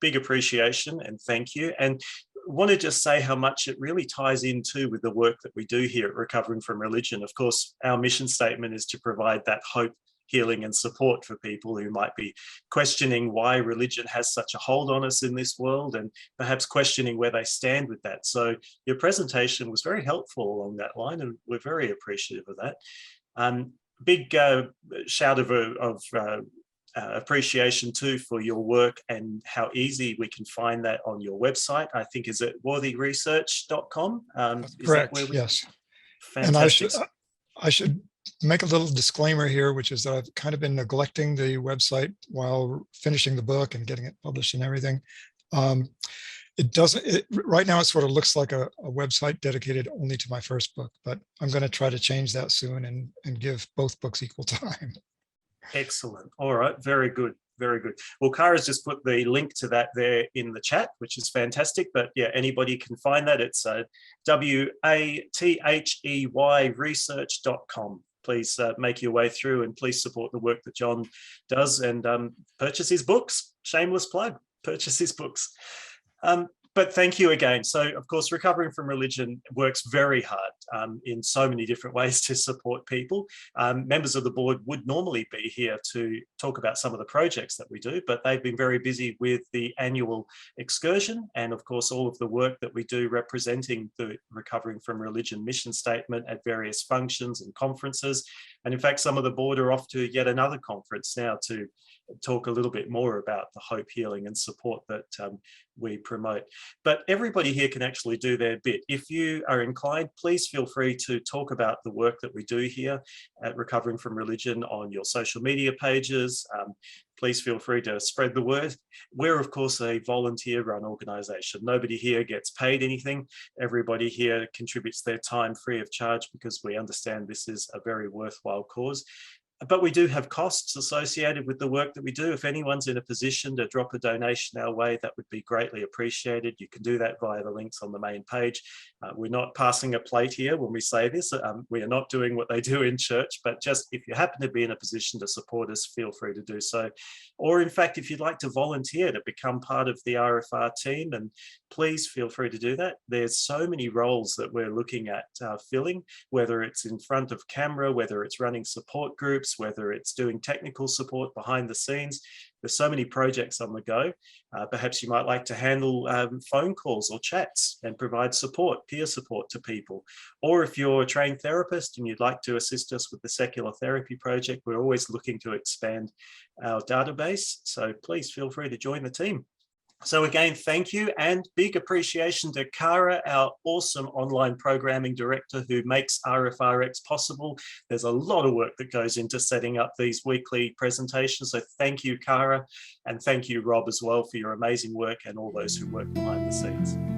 big appreciation and thank you. And want to just say how much it really ties into with the work that we do here at Recovering from Religion. Of course, our mission statement is to provide that hope, healing and support for people who might be questioning why religion has such a hold on us in this world, and perhaps questioning where they stand with that. So your presentation was very helpful along that line, and we're very appreciative of that. Big shout of appreciation too for your work and how easy we can find that on your website. I think is it watheyresearch.com. Correct, yes. Fantastic. And I should make a little disclaimer here, which is that I've kind of been neglecting the website while finishing the book and getting it published and everything. Right now it sort of looks like a website dedicated only to my first book, but I'm going to try to change that soon and give both books equal time. Excellent. All right. Very good. Very good. Well, Kara's just put the link to that there in the chat, which is fantastic. But yeah, anybody can find that. It's WATHEY research.com. Please make your way through and please support the work that John does and purchase his books. Shameless plug, purchase his books. But thank you again. So, of course, Recovering from Religion works very hard in so many different ways to support people. Members of the board would normally be here to talk about some of the projects that we do, but they've been very busy with the annual excursion and, of course, all of the work that we do representing the Recovering from Religion mission statement at various functions and conferences. And in fact, some of the board are off to yet another conference now to talk a little bit more about the hope, healing and support that we promote. But everybody here can actually do their bit. If you are inclined, please feel free to talk about the work that we do here at Recovering from Religion on your social media pages. Please feel free to spread the word. We're, of course, a volunteer-run organisation. Nobody here gets paid anything. Everybody here contributes their time free of charge because we understand this is a very worthwhile cause. But we do have costs associated with the work that we do. If anyone's in a position to drop a donation our way, that would be greatly appreciated. You can do that via the links on the main page. We're not passing a plate here when we say this. We are not doing what they do in church, but just if you happen to be in a position to support us, feel free to do so. Or in fact, if you'd like to volunteer to become part of the RFR team, and please feel free to do that. There's so many roles that we're looking at filling, whether it's in front of camera, whether it's running support groups, whether it's doing technical support behind the scenes. There's so many projects on the go. Perhaps you might like to handle phone calls or chats and provide support, peer support to people. Or if you're a trained therapist and you'd like to assist us with the secular therapy project, we're always looking to expand our database. So please feel free to join the team. So again, thank you, and big appreciation to Cara, our awesome online programming director who makes RfRx possible. There's a lot of work that goes into setting up these weekly presentations. So thank you, Cara, and thank you, Rob, as well, for your amazing work and all those who work behind the scenes.